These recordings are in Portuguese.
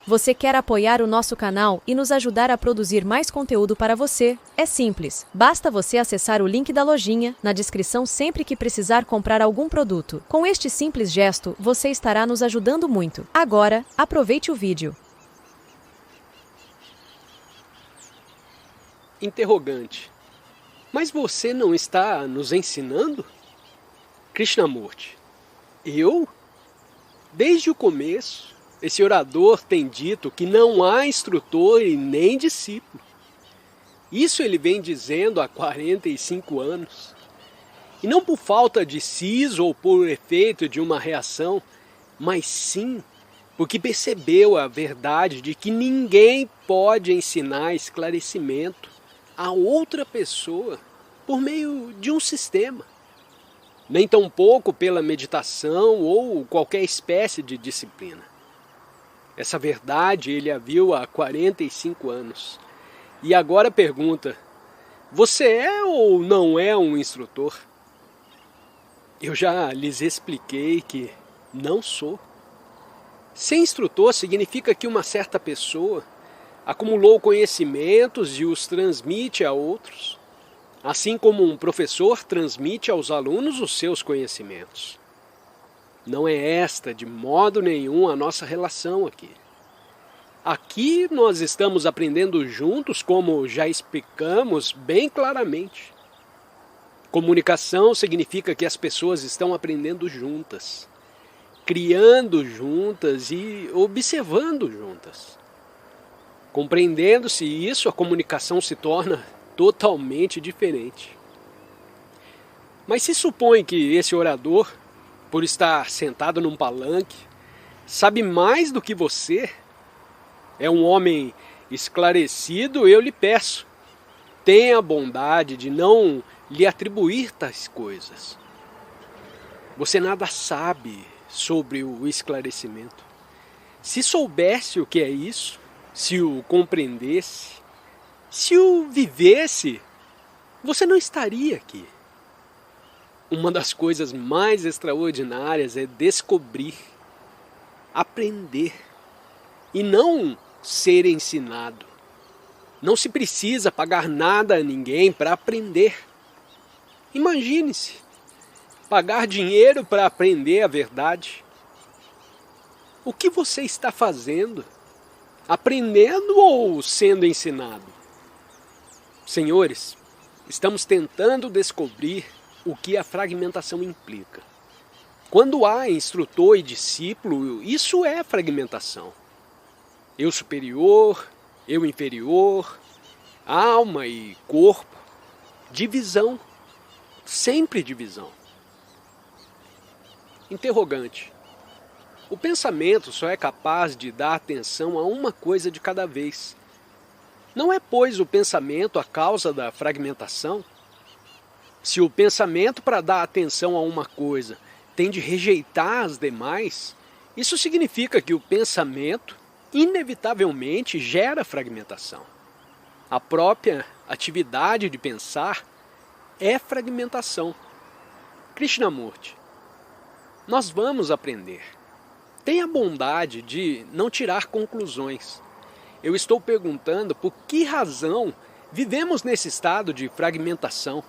Você quer apoiar o nosso canal e nos ajudar a produzir mais conteúdo para você? É simples, basta você acessar o link da lojinha na descrição sempre que precisar comprar algum produto. Com este simples gesto, você estará nos ajudando muito. Agora, aproveite o vídeo. Interrogante. Mas você não está nos ensinando? Krishnamurti. Eu? Desde o começo, esse orador tem dito que não há instrutor e nem discípulo. Isso ele vem dizendo há 45 anos. E não por falta de siso ou por efeito de uma reação, mas sim porque percebeu a verdade de que ninguém pode ensinar esclarecimento a outra pessoa por meio de um sistema. Nem tampouco pela meditação ou qualquer espécie de disciplina. Essa verdade ele a viu há 45 anos. E agora pergunta, você é ou não é um instrutor? Eu já lhes expliquei que não sou. Ser instrutor significa que uma certa pessoa acumulou conhecimentos e os transmite a outros, assim como um professor transmite aos alunos os seus conhecimentos. Não é esta, de modo nenhum, a nossa relação aqui. Aqui nós estamos aprendendo juntos, como já explicamos bem claramente. Comunicação significa que as pessoas estão aprendendo juntas, criando juntas e observando juntas. Compreendendo-se isso, a comunicação se torna totalmente diferente. Mas se supõe que esse orador, por estar sentado num palanque, sabe mais do que você, é um homem esclarecido, eu lhe peço, tenha a bondade de não lhe atribuir tais coisas. Você nada sabe sobre o esclarecimento. Se soubesse o que é isso, se o compreendesse, se o vivesse, você não estaria aqui. Uma das coisas mais extraordinárias é descobrir, aprender e não ser ensinado. Não se precisa pagar nada a ninguém para aprender. Imagine-se, pagar dinheiro para aprender a verdade. O que você está fazendo? Aprendendo ou sendo ensinado? Senhores, estamos tentando descobrir o que a fragmentação implica. Quando há instrutor e discípulo, isso é fragmentação. Eu superior, eu inferior, alma e corpo, divisão, sempre divisão. Interrogante. O pensamento só é capaz de dar atenção a uma coisa de cada vez. Não é, pois, o pensamento a causa da fragmentação? Se o pensamento, para dar atenção a uma coisa, tem de rejeitar as demais, isso significa que o pensamento, inevitavelmente, gera fragmentação. A própria atividade de pensar é fragmentação. Krishnamurti, nós vamos aprender. Tenha a bondade de não tirar conclusões. Eu estou perguntando por que razão vivemos nesse estado de fragmentação.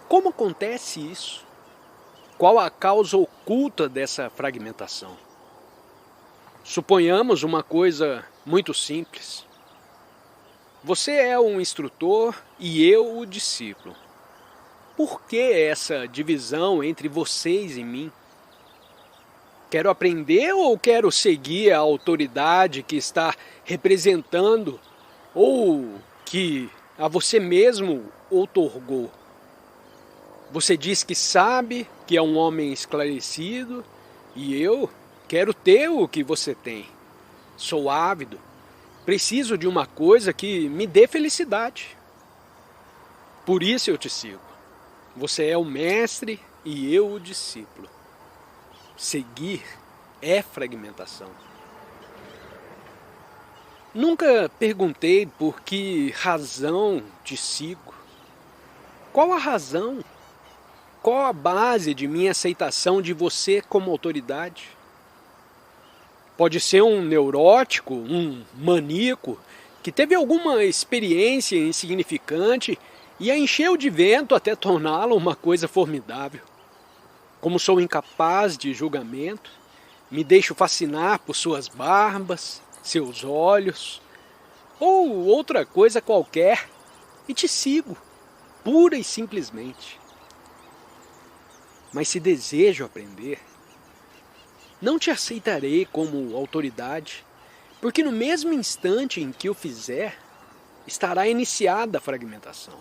Como acontece isso? Qual a causa oculta dessa fragmentação? Suponhamos uma coisa muito simples. Você é um instrutor e eu o discípulo. Por que essa divisão entre vocês e mim? Quero aprender ou quero seguir a autoridade que está representando ou que a você mesmo outorgou? Você diz que sabe que é um homem esclarecido e eu quero ter o que você tem. Sou ávido, preciso de uma coisa que me dê felicidade. Por isso eu te sigo. Você é o mestre e eu o discípulo. Seguir é fragmentação. Nunca perguntei por que razão te sigo. Qual a razão? Qual a base de minha aceitação de você como autoridade? Pode ser um neurótico, um maníaco, que teve alguma experiência insignificante e a encheu de vento até torná-la uma coisa formidável. Como sou incapaz de julgamento, me deixo fascinar por suas barbas, seus olhos, ou outra coisa qualquer, e te sigo, pura e simplesmente. Mas se desejo aprender, não te aceitarei como autoridade, porque no mesmo instante em que o fizer, estará iniciada a fragmentação.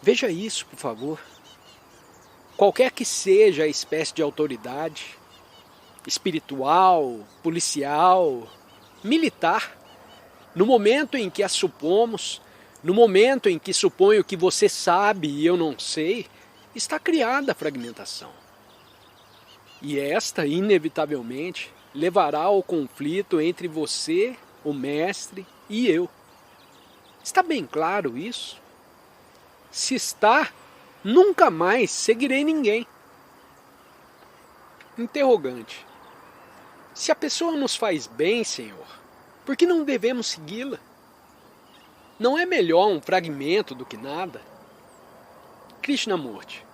Veja isso, por favor. Qualquer que seja a espécie de autoridade, espiritual, policial, militar, no momento em que a supomos, no momento em que suponho que você sabe e eu não sei, está criada a fragmentação. E esta, inevitavelmente, levará ao conflito entre você, o mestre, e eu. Está bem claro isso? Se está, nunca mais seguirei ninguém. Interrogante. Se a pessoa nos faz bem, Senhor, por que não devemos segui-la? Não é melhor um fragmento do que nada? Krishnamurti.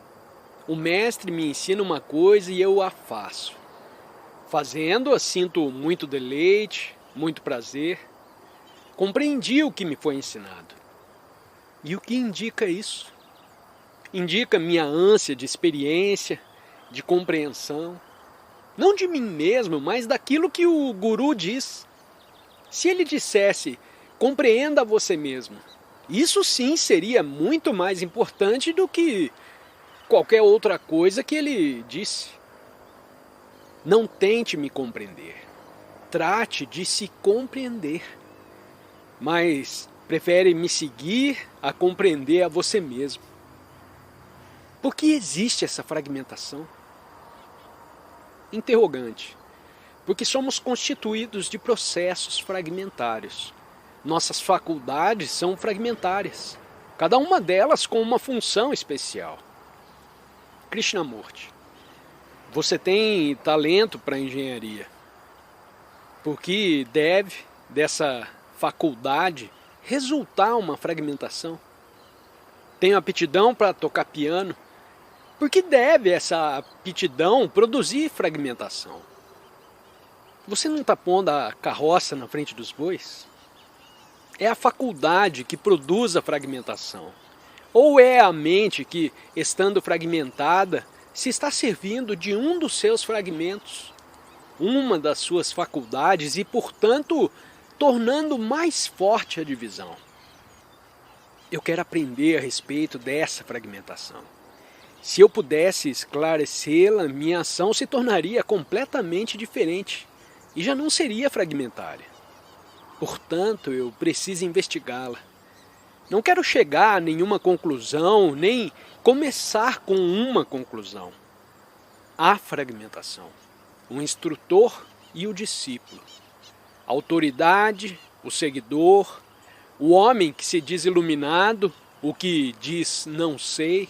O mestre me ensina uma coisa e eu a faço. Fazendo-a, sinto muito deleite, muito prazer. Compreendi o que me foi ensinado. E o que indica isso? Indica minha ânsia de experiência, de compreensão. Não de mim mesmo, mas daquilo que o guru diz. Se ele dissesse, compreenda você mesmo, isso sim seria muito mais importante do que qualquer outra coisa que ele disse. Não tente me compreender. Trate de se compreender. Mas prefere me seguir a compreender a você mesmo. Por que existe essa fragmentação? Interrogante. Porque somos constituídos de processos fragmentários. Nossas faculdades são fragmentárias. Cada uma delas com uma função especial. Krishnamurti. Você tem talento para engenharia. Porque deve dessa faculdade resultar uma fragmentação. Tenho aptidão para tocar piano. Porque deve essa aptidão produzir fragmentação. Você não está pondo a carroça na frente dos bois? É a faculdade que produz a fragmentação. Ou é a mente que, estando fragmentada, se está servindo de um dos seus fragmentos, uma das suas faculdades e, portanto, tornando mais forte a divisão. Eu quero aprender a respeito dessa fragmentação. Se eu pudesse esclarecê-la, minha ação se tornaria completamente diferente e já não seria fragmentária. Portanto, eu preciso investigá-la. Não quero chegar a nenhuma conclusão, nem começar com uma conclusão. Há fragmentação. O instrutor e o discípulo. A autoridade, o seguidor, o homem que se diz iluminado, o que diz não sei,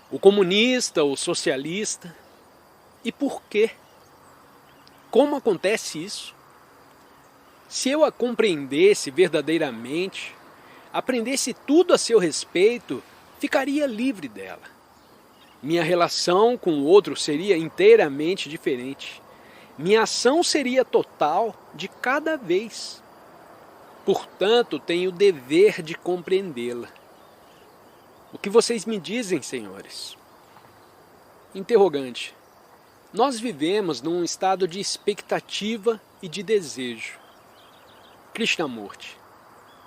o comunista, o socialista. E por quê? Como acontece isso? Se eu a compreendesse verdadeiramente, aprendesse tudo a seu respeito, ficaria livre dela. Minha relação com o outro seria inteiramente diferente. Minha ação seria total de cada vez. Portanto, tenho o dever de compreendê-la. O que vocês me dizem, senhores? Interrogante. Nós vivemos num estado de expectativa e de desejo. Krishnamurti.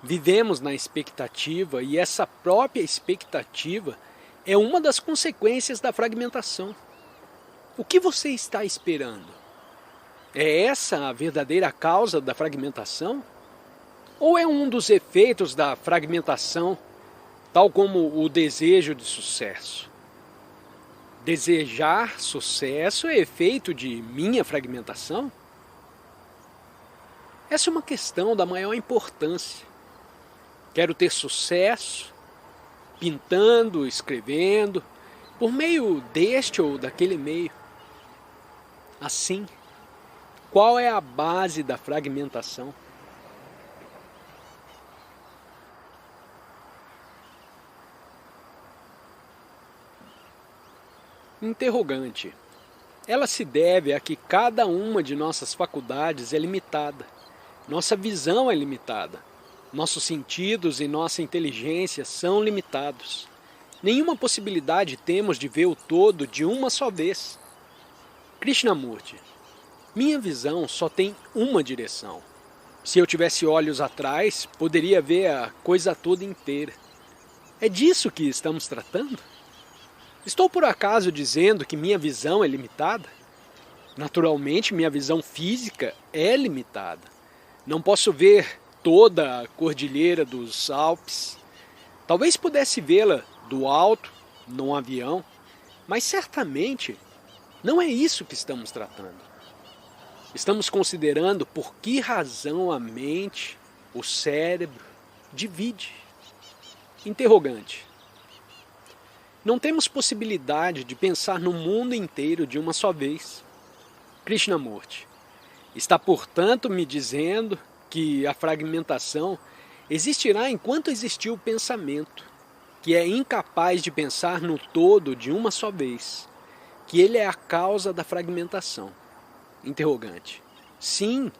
Vivemos na expectativa e essa própria expectativa é uma das consequências da fragmentação. O que você está esperando? É essa a verdadeira causa da fragmentação? Ou é um dos efeitos da fragmentação, tal como o desejo de sucesso? Desejar sucesso é efeito de minha fragmentação? Essa é uma questão da maior importância. Quero ter sucesso, pintando, escrevendo, por meio deste ou daquele meio. Assim, Qual é a base da fragmentação? Interrogante. Ela se deve a que cada uma de nossas faculdades é limitada. Nossa visão é limitada. Nossos sentidos e nossa inteligência são limitados. Nenhuma possibilidade temos de ver o todo de uma só vez. Krishnamurti, minha visão só tem uma direção. Se eu tivesse olhos atrás, poderia ver a coisa toda inteira. É disso que estamos tratando? Estou por acaso dizendo que minha visão é limitada? Naturalmente, minha visão física é limitada. Não posso ver toda a cordilheira dos Alpes. Talvez pudesse vê-la do alto, num avião, mas certamente não é isso que estamos tratando. Estamos considerando por que razão a mente, o cérebro, divide. Interrogante. Não temos possibilidade de pensar no mundo inteiro de uma só vez. Krishnamurti, está portanto me dizendo que a fragmentação existirá enquanto existir o pensamento, que é incapaz de pensar no todo de uma só vez, que ele é a causa da fragmentação. Interrogante. Sim,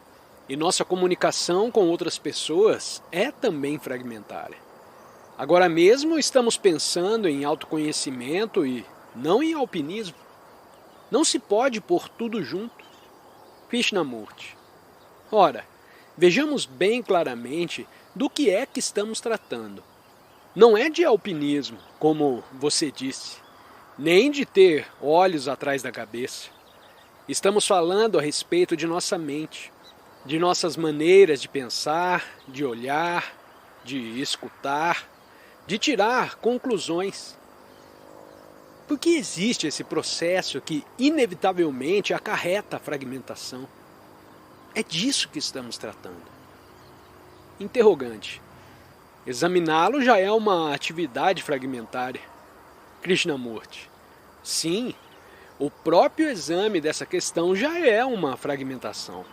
e nossa comunicação com outras pessoas é também fragmentária. Agora mesmo estamos pensando em autoconhecimento e não em alpinismo. Não se pode pôr tudo junto. Krishnamurti. Ora, vejamos bem claramente do que é que estamos tratando. Não é de alpinismo, como você disse, nem de ter olhos atrás da cabeça. Estamos falando a respeito de nossa mente, de nossas maneiras de pensar, de olhar, de escutar, de tirar conclusões. Por que existe esse processo que inevitavelmente acarreta a fragmentação? É disso que estamos tratando. Interrogante. Examiná-lo já é uma atividade fragmentária. Krishnamurti. Sim, o próprio exame dessa questão já é uma fragmentação.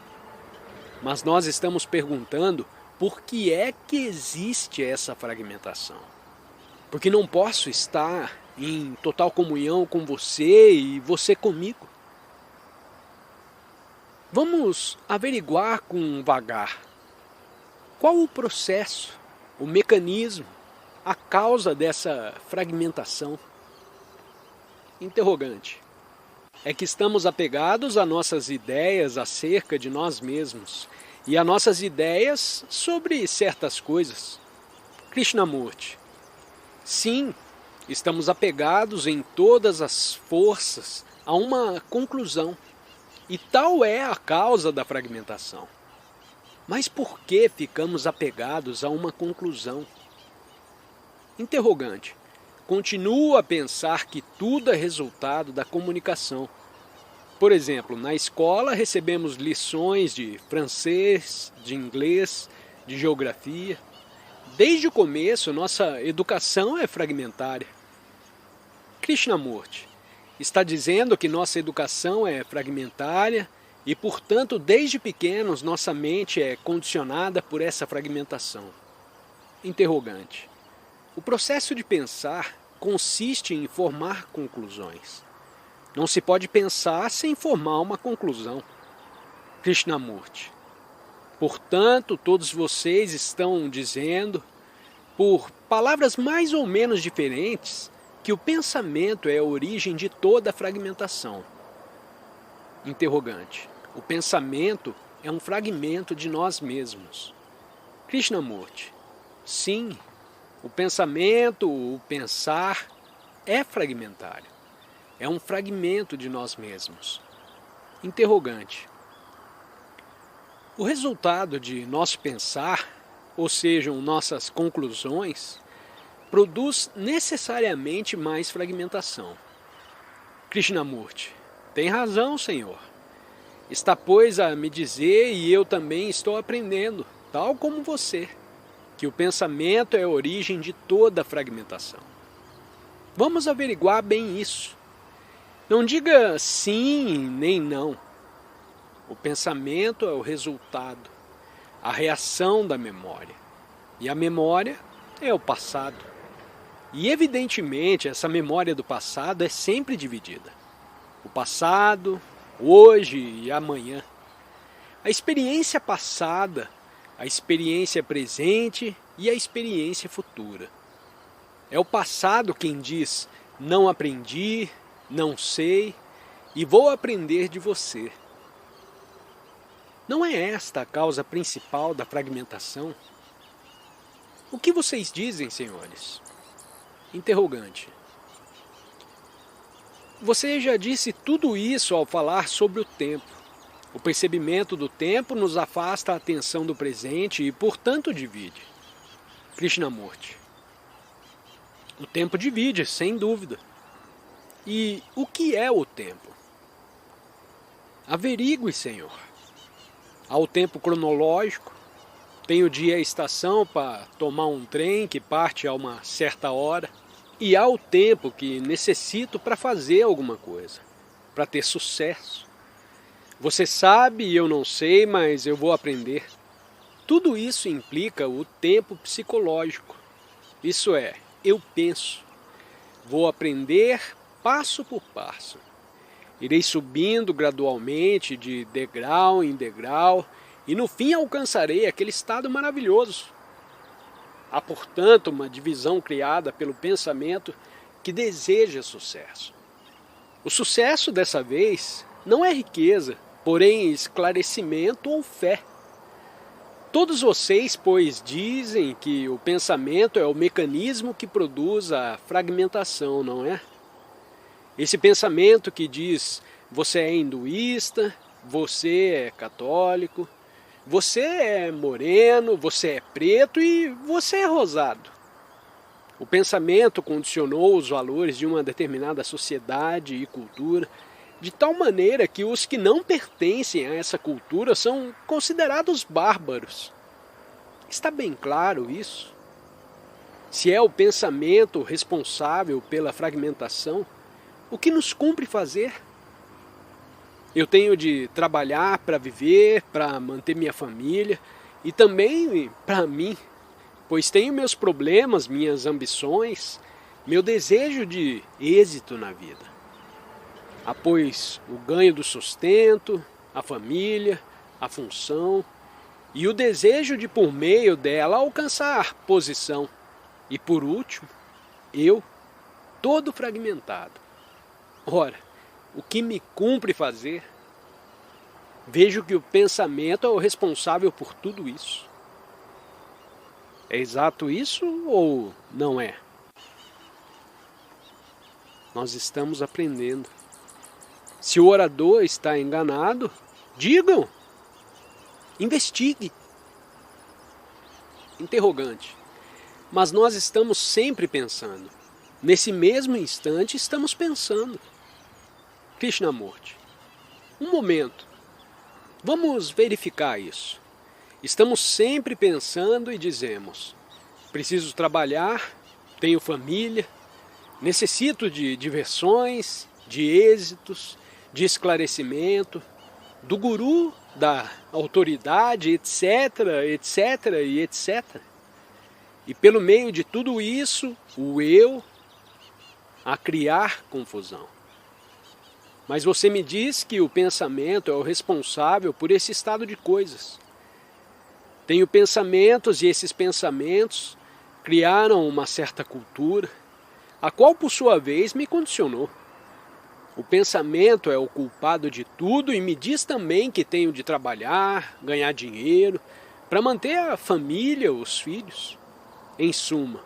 Mas nós estamos perguntando por que é que existe essa fragmentação. Porque não posso estar em total comunhão com você e você comigo. Vamos averiguar com vagar. Qual o processo, o mecanismo, a causa dessa fragmentação? Interrogante. É que estamos apegados a nossas ideias acerca de nós mesmos e a nossas ideias sobre certas coisas. Krishnamurti. Sim, estamos apegados em todas as forças a uma conclusão. E tal é a causa da fragmentação. Mas por que ficamos apegados a uma conclusão? Interrogante. Continuo a pensar que tudo é resultado da comunicação. Por exemplo, na escola recebemos lições de francês, de inglês, de geografia. Desde o começo, nossa educação é fragmentária. Krishnamurti está dizendo que nossa educação é fragmentária e, portanto, desde pequenos, nossa mente é condicionada por essa fragmentação. Interrogante. O processo de pensar consiste em formar conclusões. Não se pode pensar sem formar uma conclusão. Krishnamurti. Portanto, todos vocês estão dizendo, por palavras mais ou menos diferentes, que o pensamento é a origem de toda a fragmentação. Interrogante. O pensamento é um fragmento de nós mesmos. Krishnamurti. Sim, o pensamento, o pensar, é fragmentário. É um fragmento de nós mesmos. Interrogante. O resultado de nosso pensar, ou sejam, nossas conclusões, produz necessariamente mais fragmentação. Krishnamurti. Tem razão, Senhor. Está, pois, a me dizer, e eu também estou aprendendo, tal como você, que o pensamento é a origem de toda a fragmentação. Vamos averiguar bem isso. Não diga sim nem não. O pensamento é o resultado, a reação da memória. E a memória é o passado. E evidentemente essa memória do passado é sempre dividida. O passado, hoje e amanhã. A experiência passada, a experiência presente e a experiência futura. É o passado quem diz, não aprendi, não sei e vou aprender de você. Não é esta a causa principal da fragmentação? O que vocês dizem, senhores? Interrogante. Você já disse tudo isso ao falar sobre o tempo. O percebimento do tempo nos afasta a atenção do presente e, portanto, divide. Krishnamurti. O tempo divide, sem dúvida. E o que é o tempo? Averigue, Senhor. Há o tempo cronológico, tem o dia e a estação para tomar um trem que parte a uma certa hora, e há o tempo que necessito para fazer alguma coisa, para ter sucesso. Você sabe e eu não sei, mas eu vou aprender. Tudo isso implica o tempo psicológico. Isso é, eu penso. Vou aprender passo por passo. Irei subindo gradualmente, de degrau em degrau, e no fim alcançarei aquele estado maravilhoso. Há, portanto, uma divisão criada pelo pensamento que deseja sucesso. O sucesso, dessa vez, não é riqueza, porém esclarecimento ou fé. Todos vocês, pois, dizem que o pensamento é o mecanismo que produz a fragmentação, não é? Esse pensamento que diz, você é hinduísta, você é católico, você é moreno, você é preto e você é rosado. O pensamento condicionou os valores de uma determinada sociedade e cultura, de tal maneira que os que não pertencem a essa cultura são considerados bárbaros. Está bem claro isso? Se é o pensamento responsável pela fragmentação, o que nos cumpre fazer? Eu tenho de trabalhar para viver, para manter minha família e também para mim, pois tenho meus problemas, minhas ambições, meu desejo de êxito na vida. Há, pois, o ganho do sustento, a família, a função e o desejo de, por meio dela, alcançar posição. E, por último, eu, todo fragmentado. Ora, o que me cumpre fazer? Vejo que o pensamento é o responsável por tudo isso. É exato isso ou não é? Nós estamos aprendendo. Se o orador está enganado, digam. Investigue. Interrogante. Mas nós estamos sempre pensando. Nesse mesmo instante estamos pensando. Krishnamurti. Um momento. Vamos verificar isso. Estamos sempre pensando e dizemos, preciso trabalhar, tenho família, necessito de diversões, de êxitos, de esclarecimento, do guru, da autoridade, etc, etc e etc. E pelo meio de tudo isso, o eu a criar confusão. Mas você me diz que o pensamento é o responsável por esse estado de coisas. Tenho pensamentos e esses pensamentos criaram uma certa cultura, a qual por sua vez me condicionou. O pensamento é o culpado de tudo e me diz também que tenho de trabalhar, ganhar dinheiro, para manter a família, os filhos. Em suma,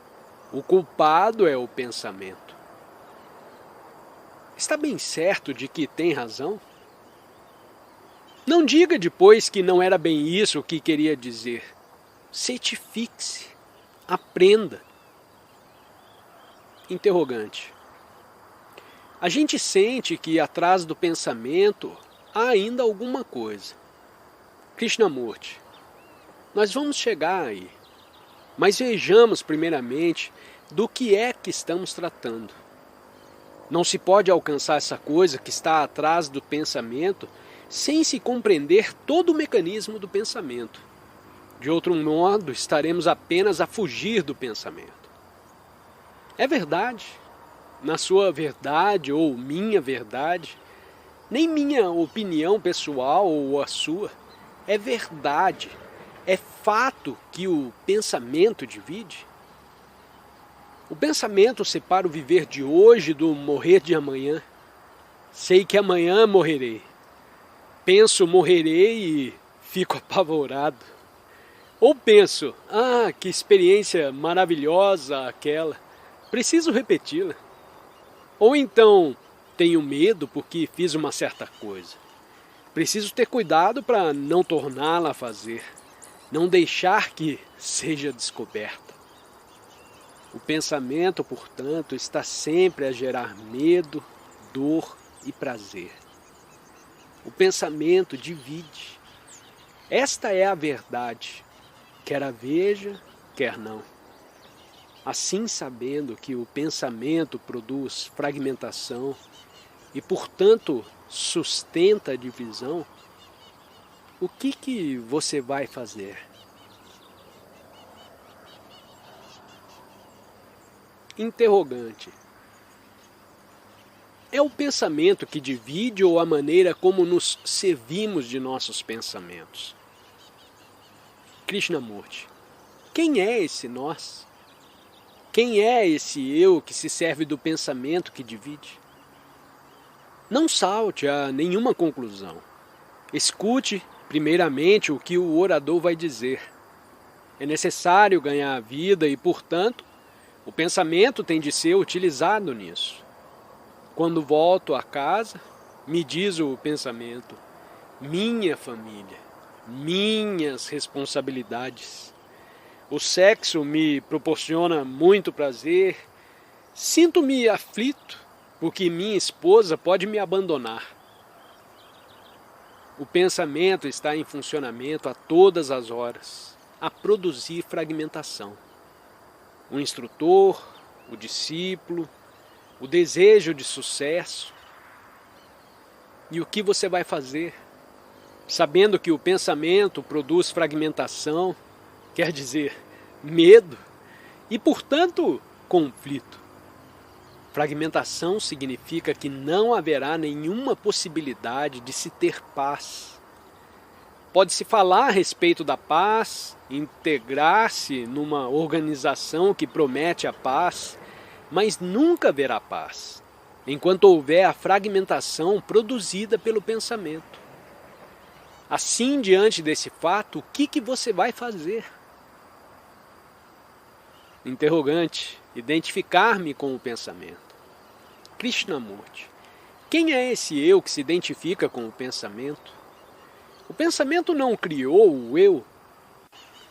o culpado é o pensamento. Está bem certo de que tem razão? Não diga depois que não era bem isso o que queria dizer. Certifique-se. Aprenda. Interrogante. A gente sente que atrás do pensamento há ainda alguma coisa. Krishnamurti. Nós vamos chegar aí. Mas vejamos primeiramente do que é que estamos tratando. Não se pode alcançar essa coisa que está atrás do pensamento sem se compreender todo o mecanismo do pensamento. De outro modo, estaremos apenas a fugir do pensamento. É verdade, na sua verdade ou minha verdade, nem minha opinião pessoal ou a sua, é verdade, é fato que o pensamento divide. O pensamento separa o viver de hoje do morrer de amanhã. Sei que amanhã morrerei. Penso morrerei e fico apavorado. Ou penso, que experiência maravilhosa aquela, preciso repeti-la. Ou então, tenho medo porque fiz uma certa coisa. Preciso ter cuidado para não torná-la a fazer, não deixar que seja descoberta. O pensamento, portanto, está sempre a gerar medo, dor e prazer. O pensamento divide. Esta é a verdade, quer a veja, quer não. Assim, sabendo que o pensamento produz fragmentação e, portanto, sustenta a divisão, o que você vai fazer? Interrogante. É o pensamento que divide ou a maneira como nos servimos de nossos pensamentos? Krishnamurti. Quem é esse nós? Quem é esse eu que se serve do pensamento que divide? Não salte a nenhuma conclusão. Escute, primeiramente, o que o orador vai dizer. É necessário ganhar a vida e, portanto, o pensamento tem de ser utilizado nisso. Quando volto a casa, me diz o pensamento, minha família, minhas responsabilidades. O sexo me proporciona muito prazer. Sinto-me aflito porque minha esposa pode me abandonar. O pensamento está em funcionamento a todas as horas, a produzir fragmentação. O instrutor, o discípulo, o desejo de sucesso. E o que você vai fazer? Sabendo que o pensamento produz fragmentação, quer dizer, medo e, portanto, conflito. Fragmentação significa que não haverá nenhuma possibilidade de se ter paz. Pode-se falar a respeito da paz, integrar-se numa organização que promete a paz, mas nunca haverá paz, enquanto houver a fragmentação produzida pelo pensamento. Assim, diante desse fato, o que você vai fazer? Interrogante. Identificar-me com o pensamento. Krishnamurti. Quem é esse eu que se identifica com o pensamento? O pensamento não criou o eu.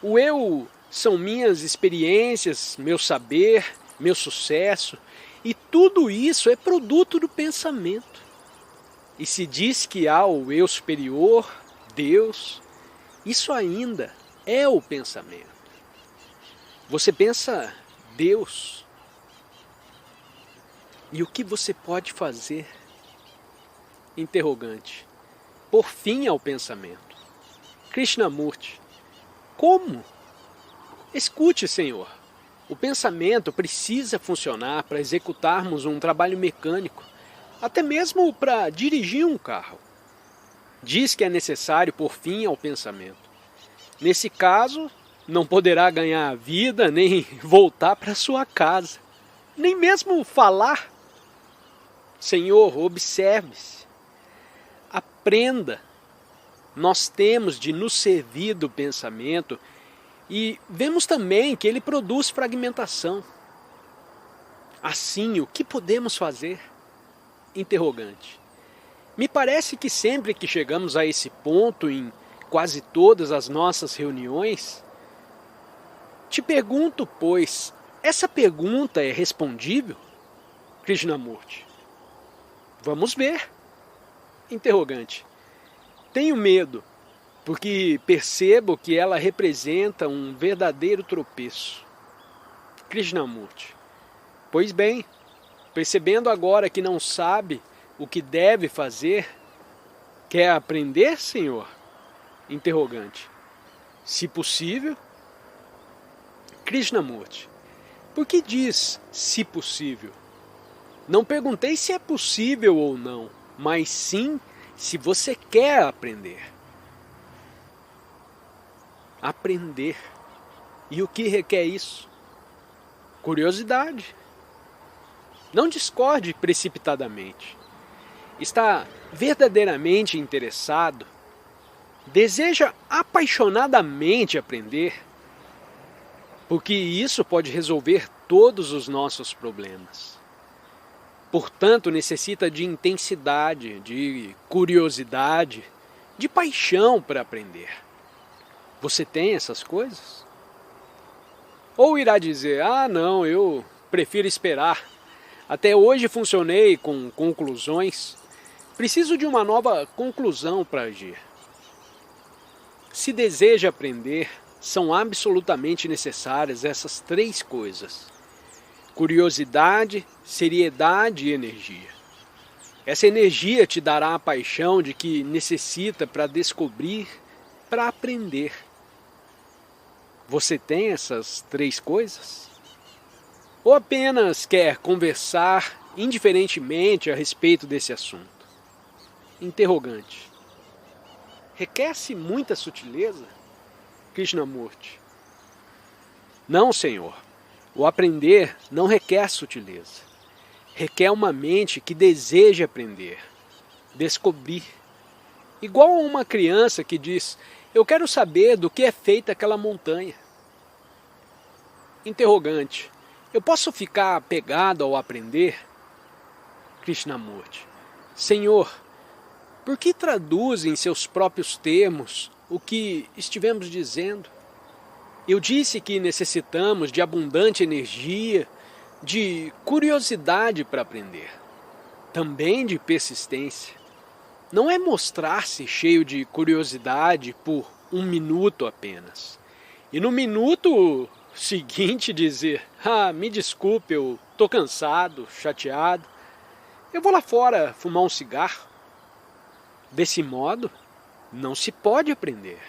O eu são minhas experiências, meu saber, meu sucesso, e tudo isso é produto do pensamento. E se diz que há o eu superior, Deus, isso ainda é o pensamento. Você pensa Deus. E o que você pode fazer? Interrogante. Por fim ao pensamento. Krishnamurti. Como? Escute, Senhor. O pensamento precisa funcionar para executarmos um trabalho mecânico, até mesmo para dirigir um carro. Diz que é necessário pôr fim ao pensamento. Nesse caso, não poderá ganhar a vida, nem voltar para sua casa, nem mesmo falar. Senhor, observe-se. Aprenda. Nós temos de nos servir do pensamento e vemos também que ele produz fragmentação. Assim, o que podemos fazer? Interrogante. Me parece que sempre que chegamos a esse ponto em quase todas as nossas reuniões, te pergunto, pois, essa pergunta é respondível? Krishnamurti. Vamos ver. Interrogante. Tenho medo, porque percebo que ela representa um verdadeiro tropeço. Krishnamurti. Pois bem, percebendo agora que não sabe o que deve fazer, Quer aprender, senhor? Interrogante. Se possível. Krishnamurti. Por que diz se possível? Não perguntei se é possível ou não, mas sim se você quer aprender. Aprender. E o que requer isso? Curiosidade. Não discorde precipitadamente. Está verdadeiramente interessado? Deseja apaixonadamente aprender? Porque isso pode resolver todos os nossos problemas. Portanto, necessita de intensidade, de curiosidade, de paixão para aprender. Você tem essas coisas? Ou irá dizer, não, eu prefiro esperar. Até hoje funcionei com conclusões. Preciso de uma nova conclusão para agir. Se deseja aprender, são absolutamente necessárias essas 3 coisas. Curiosidade, seriedade e energia. Essa energia te dará a paixão de que necessita para descobrir, para aprender. Você tem essas 3 coisas? Ou apenas quer conversar indiferentemente a respeito desse assunto? Interrogante. Requer-se muita sutileza? Krishnamurti. Não, senhor. O aprender não requer sutileza. Requer uma mente que deseja aprender, descobrir. Igual a uma criança que diz, eu quero saber do que é feita aquela montanha. Interrogante. Eu posso ficar apegado ao aprender? Krishnamurti. Senhor, por que traduz em seus próprios termos o que estivemos dizendo? Eu disse que necessitamos de abundante energia, de curiosidade para aprender, também de persistência. Não é mostrar-se cheio de curiosidade por 1 minuto apenas. E no minuto seguinte dizer, me desculpe, eu estou cansado, chateado. Eu vou lá fora fumar um cigarro. Desse modo, não se pode aprender.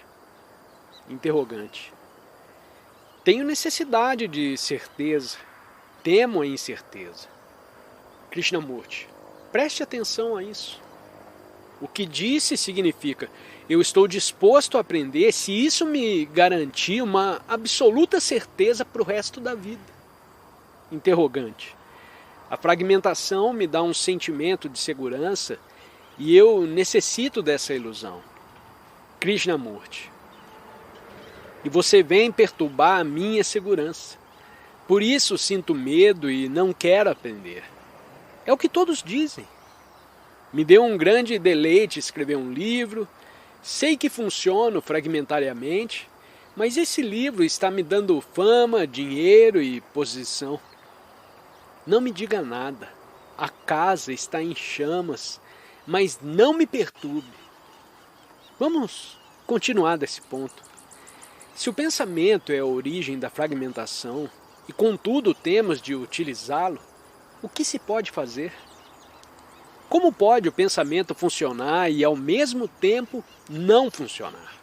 Interrogante. Tenho necessidade de certeza, temo a incerteza. Krishnamurti, preste atenção a isso. O que disse significa, eu estou disposto a aprender se isso me garantir uma absoluta certeza para o resto da vida. Interrogante. A fragmentação me dá um sentimento de segurança e eu necessito dessa ilusão. Krishnamurti. E você vem perturbar a minha segurança. Por isso sinto medo e não quero aprender. É o que todos dizem. Me deu um grande deleite escrever um livro. Sei que funciono fragmentariamente, mas esse livro está me dando fama, dinheiro e posição. Não me diga nada. A casa está em chamas, mas não me perturbe. Vamos continuar desse ponto. Se o pensamento é a origem da fragmentação, e contudo temos de utilizá-lo, o que se pode fazer? Como pode o pensamento funcionar e ao mesmo tempo não funcionar?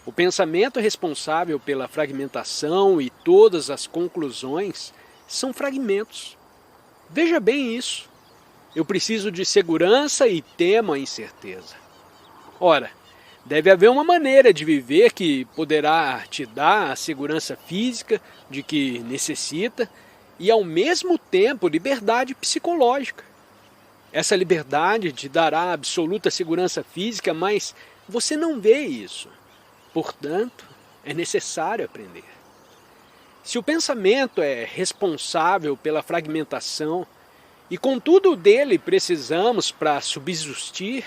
O pensamento responsável pela fragmentação e todas as conclusões são fragmentos. Veja bem isso. Eu preciso de segurança e temo a incerteza. Ora, deve haver uma maneira de viver que poderá te dar a segurança física de que necessita e ao mesmo tempo liberdade psicológica. Essa liberdade te dará absoluta segurança física, mas você não vê isso. Portanto, é necessário aprender. Se o pensamento é responsável pela fragmentação e contudo dele precisamos para subsistir,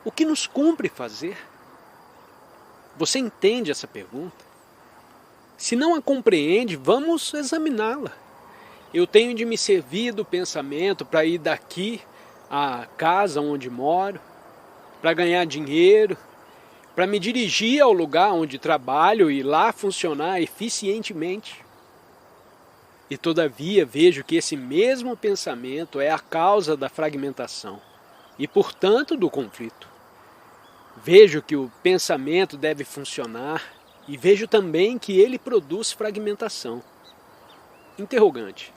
o que nos cumpre fazer? Você entende essa pergunta? Se não a compreende, vamos examiná-la. Eu tenho de me servir do pensamento para ir daqui à casa onde moro, para ganhar dinheiro, para me dirigir ao lugar onde trabalho e lá funcionar eficientemente. E todavia vejo que esse mesmo pensamento é a causa da fragmentação. e, portanto, do conflito. Vejo que o pensamento deve funcionar e vejo também que ele produz fragmentação. Interrogante.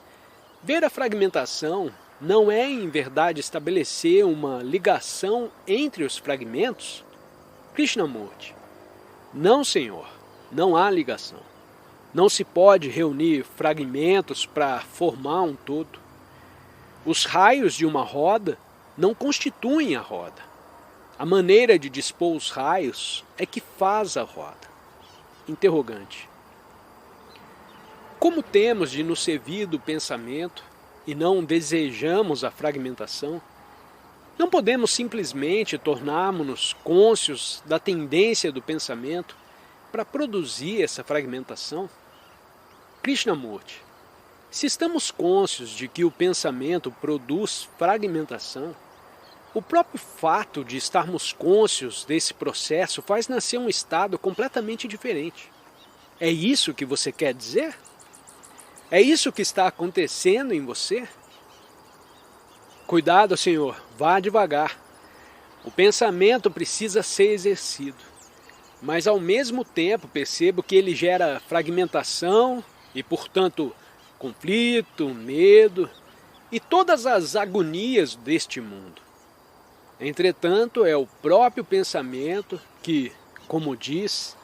Ver a fragmentação não é, em verdade, estabelecer uma ligação entre os fragmentos? Krishnamurti. Não, senhor. Não há ligação. Não se pode reunir fragmentos para formar um todo. Os raios de uma roda não constituem a roda. A maneira de dispor os raios é que faz a roda. Interrogante. Como temos de nos servir do pensamento e não desejamos a fragmentação, não podemos simplesmente tornarmos-nos cônscios da tendência do pensamento para produzir essa fragmentação? Krishnamurti, se estamos cônscios de que o pensamento produz fragmentação, o próprio fato de estarmos cônscios desse processo faz nascer um estado completamente diferente. É isso que você quer dizer? É isso que está acontecendo em você? Cuidado, senhor, vá devagar. O pensamento precisa ser exercido, mas ao mesmo tempo percebo que ele gera fragmentação e, portanto, conflito, medo e todas as agonias deste mundo. Entretanto, é o próprio pensamento que, como diz,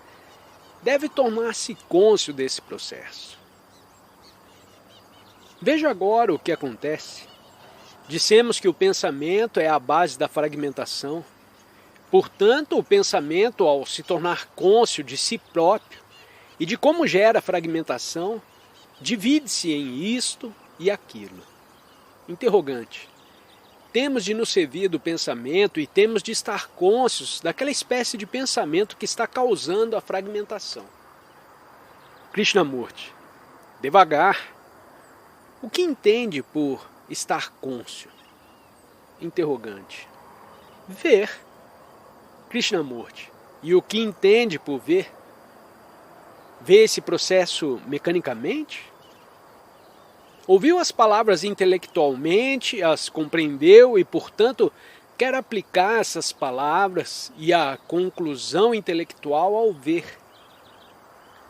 deve tornar-se cônscio desse processo. Veja agora o que acontece. Dissemos que o pensamento é a base da fragmentação. Portanto, o pensamento, ao se tornar cônscio de si próprio e de como gera fragmentação, divide-se em isto e aquilo. Interrogante. Temos de nos servir do pensamento e temos de estar cônscios daquela espécie de pensamento que está causando a fragmentação. Krishnamurti. Devagar. O que entende por estar cônscio? Interrogante. Ver. Krishnamurti. E o que entende por ver? Vê esse processo mecanicamente? Ouviu as palavras intelectualmente, as compreendeu e, portanto, quer aplicar essas palavras e a conclusão intelectual ao ver.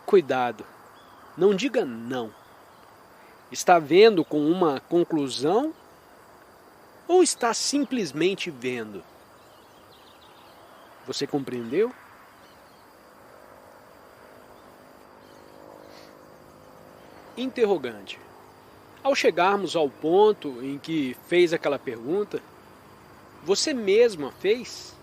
Cuidado, não diga não. Está vendo com uma conclusão ou está simplesmente vendo? Você compreendeu? Interrogante. Ao chegarmos ao ponto em que fez aquela pergunta, você mesma fez?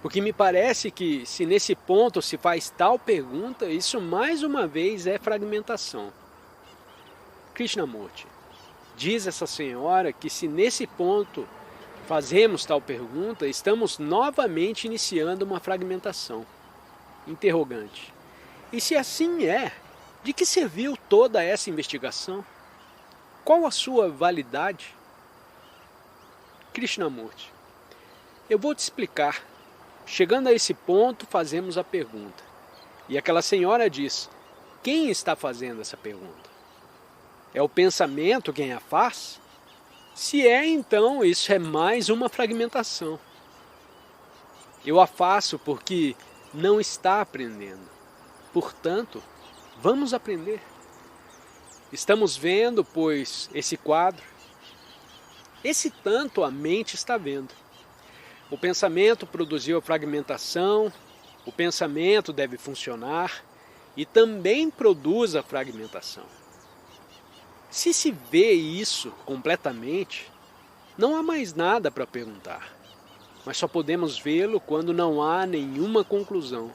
Porque me parece que se nesse ponto se faz tal pergunta, isso mais uma vez é fragmentação. Krishnamurti, diz essa senhora que se nesse ponto fazemos tal pergunta, estamos novamente iniciando uma fragmentação. Interrogante. E se assim é, de que serviu toda essa investigação? Qual a sua validade? Krishnamurti, eu vou te explicar. Chegando a esse ponto, fazemos a pergunta. E aquela senhora diz, quem está fazendo essa pergunta? É o pensamento quem a faz? Se é, então, isso é mais uma fragmentação. Eu a faço porque não está aprendendo. Portanto, vamos aprender. Estamos vendo, pois, esse quadro. Esse tanto a mente está vendo. O pensamento produziu a fragmentação, o pensamento deve funcionar e também produz a fragmentação. Se vê isso completamente, não há mais nada para perguntar. Mas só podemos vê-lo quando não há nenhuma conclusão,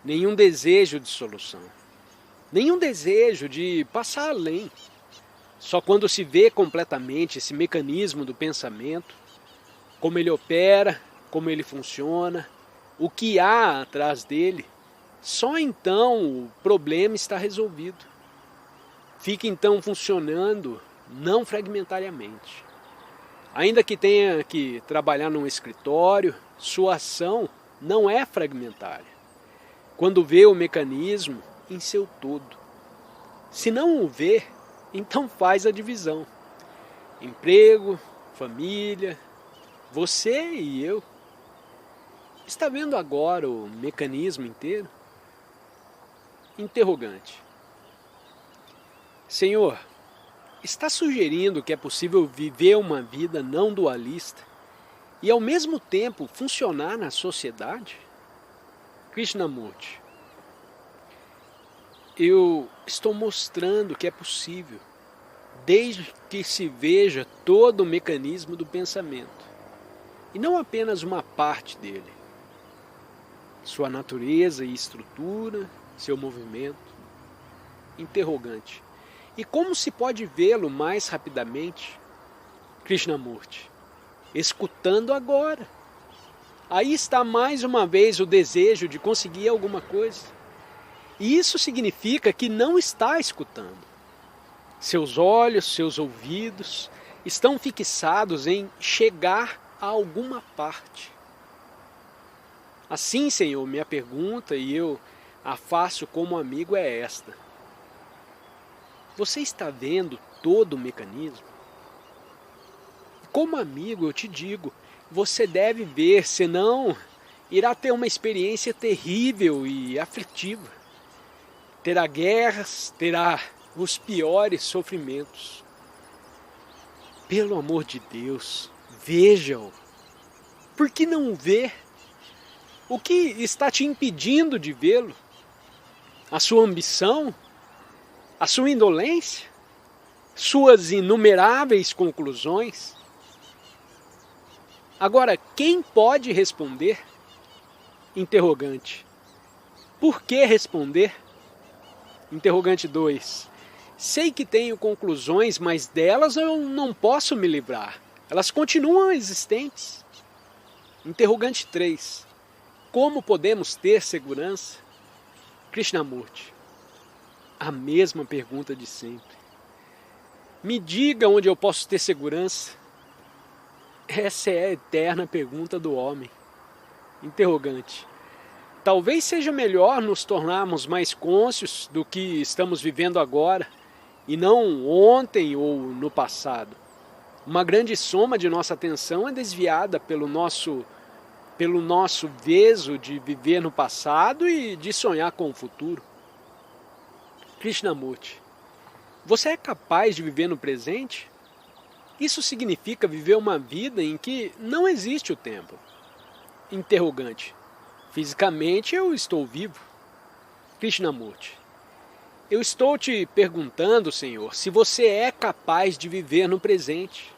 nenhum desejo de solução, nenhum desejo de passar além. Só quando se vê completamente esse mecanismo do pensamento, como ele opera, como ele funciona, o que há atrás dele, só então o problema está resolvido. Fica então funcionando não fragmentariamente. Ainda que tenha que trabalhar num escritório, sua ação não é fragmentária. Quando vê o mecanismo em seu todo. Se não o vê, então faz a divisão. Emprego, família, você e eu. Está vendo agora o mecanismo inteiro? Interrogante. Senhor, está sugerindo que é possível viver uma vida não dualista e ao mesmo tempo funcionar na sociedade? Krishnamurti, eu estou mostrando que é possível, desde que se veja todo o mecanismo do pensamento, e não apenas uma parte dele, sua natureza e estrutura, seu movimento. Interrogante. E como se pode vê-lo mais rapidamente? Krishnamurti, escutando agora. Aí está mais uma vez o desejo de conseguir alguma coisa. E isso significa que não está escutando. Seus olhos, seus ouvidos estão fixados em chegar a alguma parte. Assim, Senhor, minha pergunta, e eu a faço como amigo, é esta. Você está vendo todo o mecanismo? Como amigo, eu te digo, você deve ver, senão irá ter uma experiência terrível e aflitiva. Terá guerras, terá os piores sofrimentos. Pelo amor de Deus, veja-o. Por que não o vê? O que está te impedindo de vê-lo? A sua ambição? A sua indolência? Suas inumeráveis conclusões? Agora, quem pode responder? Interrogante. Por que responder? Interrogante 2. Sei que tenho conclusões, mas delas eu não posso me livrar. Elas continuam existentes. Interrogante 3. Como podemos ter segurança? Krishnamurti. A mesma pergunta de sempre. Me diga onde eu posso ter segurança. Essa é a eterna pergunta do homem. Interrogante. Talvez seja melhor nos tornarmos mais cônscios do que estamos vivendo agora, e não ontem ou no passado. Uma grande soma de nossa atenção é desviada pelo nosso veso de viver no passado e de sonhar com o futuro. Krishnamurti, você é capaz de viver no presente? Isso significa viver uma vida em que não existe o tempo. Interrogante. Fisicamente eu estou vivo. Krishnamurti. Eu estou te perguntando, Senhor, se você é capaz de viver no presente.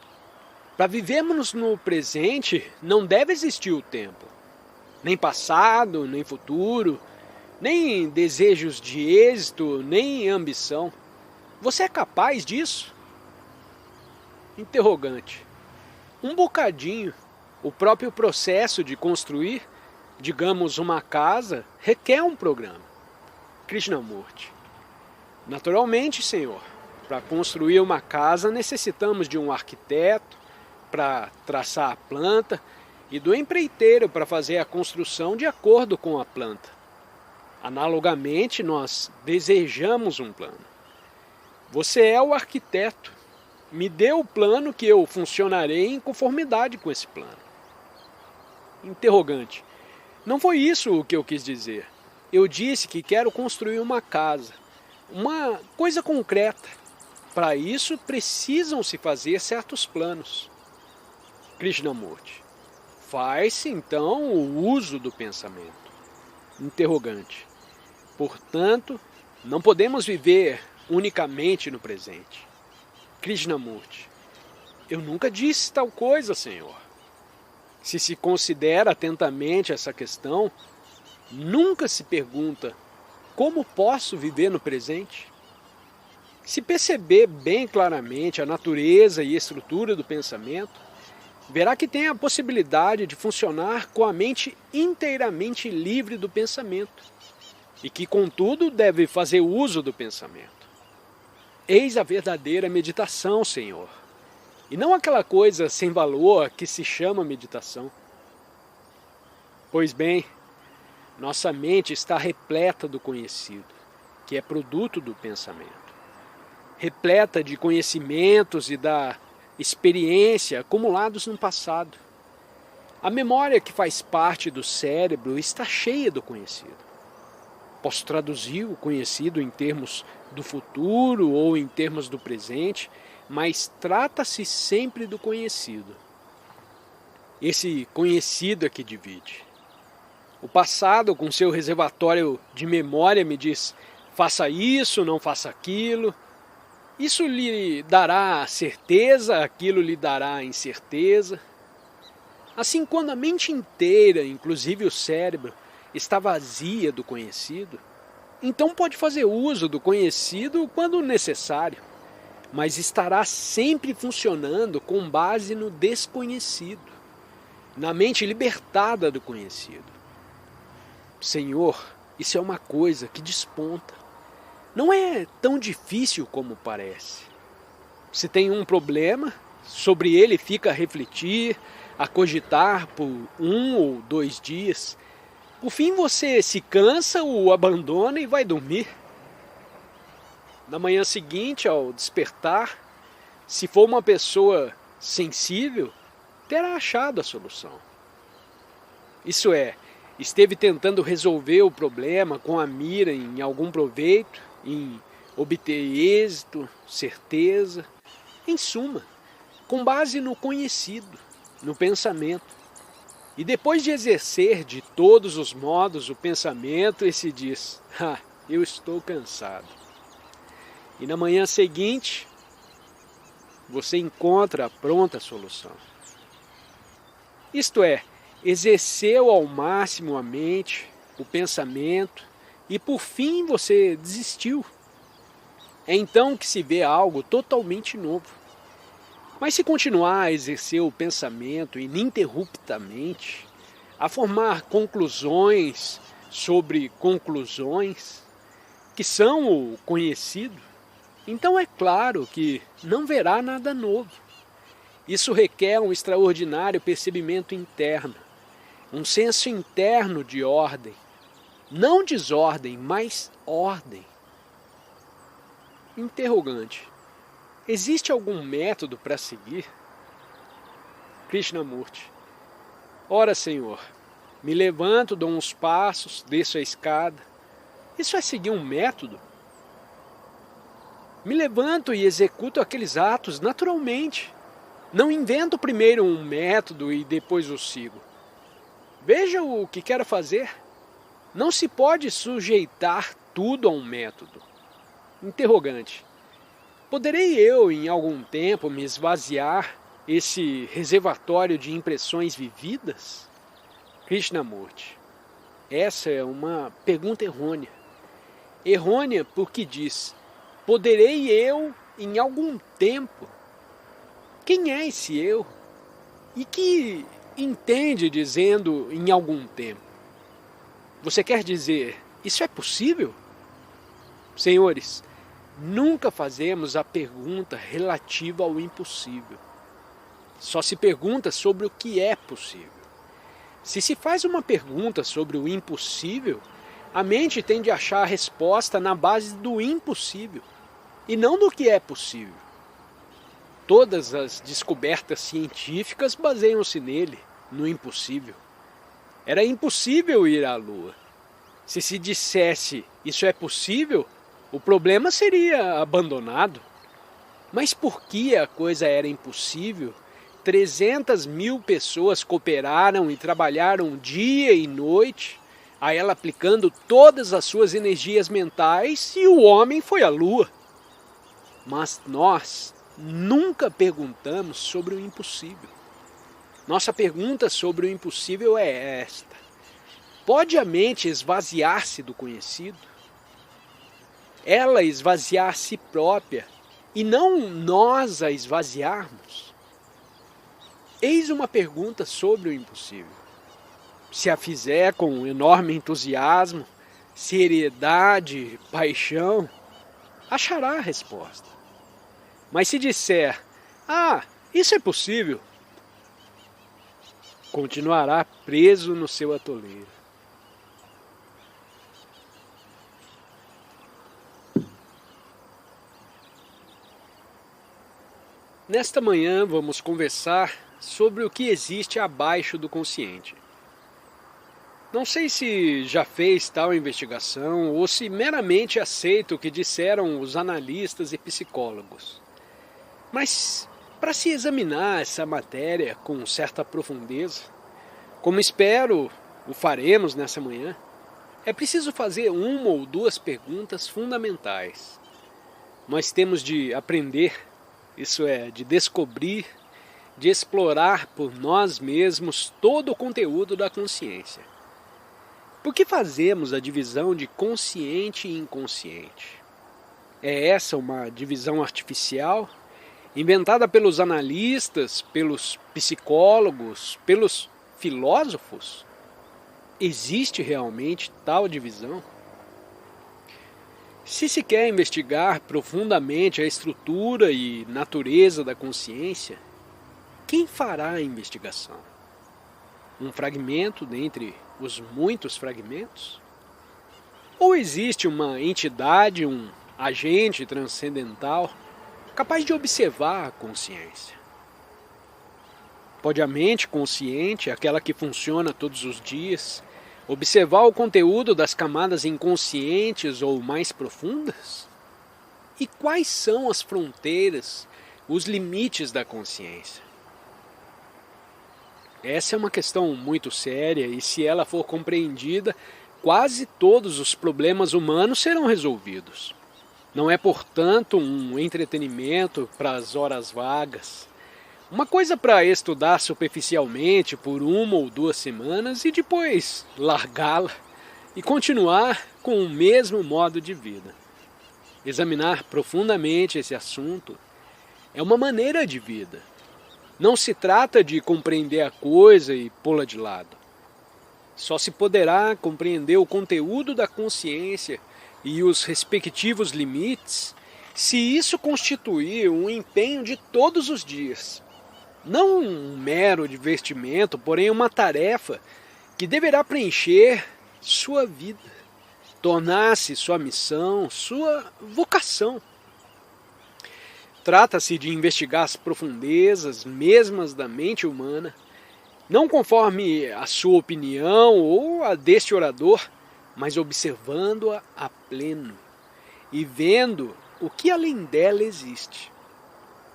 Para vivermos no presente, não deve existir o tempo. Nem passado, nem futuro, nem desejos de êxito, nem ambição. Você é capaz disso? Interrogante. Um bocadinho. O próprio processo de construir, digamos, uma casa, requer um programa. Krishnamurti. Naturalmente, Senhor, para construir uma casa necessitamos de um arquiteto para traçar a planta e do empreiteiro para fazer a construção de acordo com a planta. Analogamente, nós desejamos um plano. Você é o arquiteto. Me dê o plano que eu funcionarei em conformidade com esse plano. Interrogante. Não foi isso o que eu quis dizer. Eu disse que quero construir uma casa. Uma coisa concreta. Para isso, precisam-se fazer certos planos. Krishnamurti. Faz-se, então, o uso do pensamento. Interrogante. Portanto, não podemos viver unicamente no presente. Krishnamurti. Eu nunca disse tal coisa, Senhor. Se se considera atentamente essa questão, nunca se pergunta como posso viver no presente? Se perceber bem claramente a natureza e estrutura do pensamento, verá que tem a possibilidade de funcionar com a mente inteiramente livre do pensamento e que, contudo, deve fazer uso do pensamento. Eis a verdadeira meditação, Senhor, e não aquela coisa sem valor que se chama meditação. Pois bem, nossa mente está repleta do conhecido, que é produto do pensamento. Repleta de conhecimentos e da experiência acumulados no passado. A memória que faz parte do cérebro está cheia do conhecido. Posso traduzir o conhecido em termos do futuro ou em termos do presente, mas trata-se sempre do conhecido. Esse conhecido é que divide. O passado, com seu reservatório de memória, me diz: faça isso, não faça aquilo. Isso lhe dará certeza, aquilo lhe dará incerteza. Assim, quando a mente inteira, inclusive o cérebro, está vazia do conhecido, então pode fazer uso do conhecido quando necessário, mas estará sempre funcionando com base no desconhecido, na mente libertada do conhecido. Senhor, isso é uma coisa que desponta. Não é tão difícil como parece. Se tem um problema, sobre ele fica a refletir, a cogitar por 1 ou 2 dias. Por fim você se cansa, o abandona e vai dormir. Na manhã seguinte, ao despertar, se for uma pessoa sensível, terá achado a solução. Isso é, esteve tentando resolver o problema com a mira em algum proveito, em obter êxito, certeza, em suma, com base no conhecido, no pensamento. E depois de exercer de todos os modos o pensamento, ele se diz: eu estou cansado. E na manhã seguinte, você encontra a pronta solução. Isto é, exerceu ao máximo a mente, o pensamento, e por fim você desistiu. É então que se vê algo totalmente novo. Mas se continuar a exercer o pensamento ininterruptamente, a formar conclusões sobre conclusões, que são o conhecido, então é claro que não verá nada novo. Isso requer um extraordinário percebimento interno, um senso interno de ordem. Não desordem, mas ordem. Interrogante. Existe algum método para seguir? Krishnamurti. Ora, Senhor, me levanto, dou uns passos, desço a escada. Isso é seguir um método? Me levanto e executo aqueles atos naturalmente. Não invento primeiro um método e depois o sigo. Veja o que quero fazer. Não se pode sujeitar tudo a um método. Interrogante. Poderei eu, em algum tempo, me esvaziar esse reservatório de impressões vividas? Krishnamurti. Essa é uma pergunta errônea. Errônea porque diz: poderei eu, em algum tempo? Quem é esse eu? E que entende dizendo em algum tempo? Você quer dizer, isso é possível? Senhores, nunca fazemos a pergunta relativa ao impossível. Só se pergunta sobre o que é possível. Se se faz uma pergunta sobre o impossível, a mente tende a achar a resposta na base do impossível, e não do que é possível. Todas as descobertas científicas baseiam-se nele, no impossível. Era impossível ir à Lua. Se dissesse isso é possível, o problema seria abandonado. Mas por que a coisa era impossível? 300.000 pessoas cooperaram e trabalharam dia e noite, a ela aplicando todas as suas energias mentais, e o homem foi à Lua. Mas nós nunca perguntamos sobre o impossível. Nossa pergunta sobre o impossível é esta: pode a mente esvaziar-se do conhecido? Ela esvaziar a si própria e não nós a esvaziarmos? Eis uma pergunta sobre o impossível. Se a fizer com enorme entusiasmo, seriedade, paixão, achará a resposta. Mas se disser, isso é possível, continuará preso no seu atoleiro. Nesta manhã vamos conversar sobre o que existe abaixo do consciente. Não sei se já fez tal investigação ou se meramente aceita o que disseram os analistas e psicólogos. Mas, para se examinar essa matéria com certa profundeza, como espero o faremos nessa manhã, é preciso fazer uma ou duas perguntas fundamentais. Nós temos de aprender, isso é, de descobrir, de explorar por nós mesmos todo o conteúdo da consciência. Por que fazemos a divisão de consciente e inconsciente? É essa uma divisão artificial, inventada pelos analistas, pelos psicólogos, pelos filósofos? Existe realmente tal divisão? Se se quer investigar profundamente a estrutura e natureza da consciência, quem fará a investigação? Um fragmento dentre os muitos fragmentos? Ou existe uma entidade, um agente transcendental capaz de observar a consciência? Pode a mente consciente, aquela que funciona todos os dias, observar o conteúdo das camadas inconscientes ou mais profundas? E quais são as fronteiras, os limites da consciência? Essa é uma questão muito séria e, se ela for compreendida, quase todos os problemas humanos serão resolvidos. Não é, portanto, um entretenimento para as horas vagas. Uma coisa para estudar superficialmente por uma ou duas semanas e depois largá-la e continuar com o mesmo modo de vida. Examinar profundamente esse assunto é uma maneira de vida. Não se trata de compreender a coisa e pô-la de lado. Só se poderá compreender o conteúdo da consciência e os respectivos limites se isso constituir um empenho de todos os dias. Não um mero divertimento, porém uma tarefa que deverá preencher sua vida, tornar-se sua missão, sua vocação. Trata-se de investigar as profundezas mesmas da mente humana, não conforme a sua opinião ou a deste orador, mas observando-a a pleno e vendo o que além dela existe.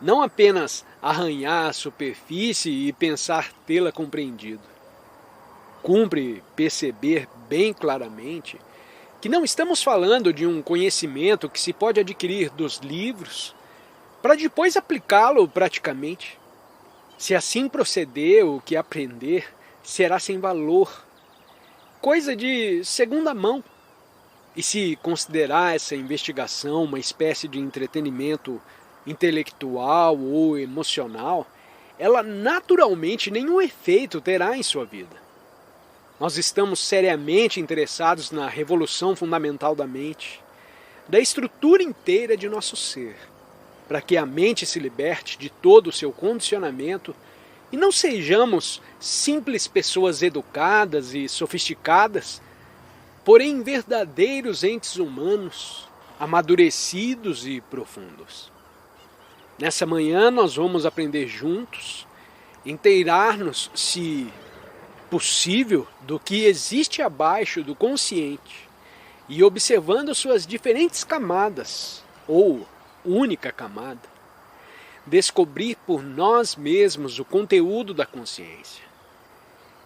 Não apenas arranhar a superfície e pensar tê-la compreendido. Cumpre perceber bem claramente que não estamos falando de um conhecimento que se pode adquirir dos livros para depois aplicá-lo praticamente. Se assim proceder, o que aprender será sem valor, coisa de segunda mão. E se considerar essa investigação uma espécie de entretenimento intelectual ou emocional, ela naturalmente nenhum efeito terá em sua vida. Nós estamos seriamente interessados na revolução fundamental da mente, da estrutura inteira de nosso ser, para que a mente se liberte de todo o seu condicionamento e não sejamos simples pessoas educadas e sofisticadas, porém verdadeiros entes humanos, amadurecidos e profundos. Nessa manhã nós vamos aprender juntos, inteirar-nos, se possível, do que existe abaixo do consciente e observando suas diferentes camadas, ou única camada, descobrir por nós mesmos o conteúdo da consciência.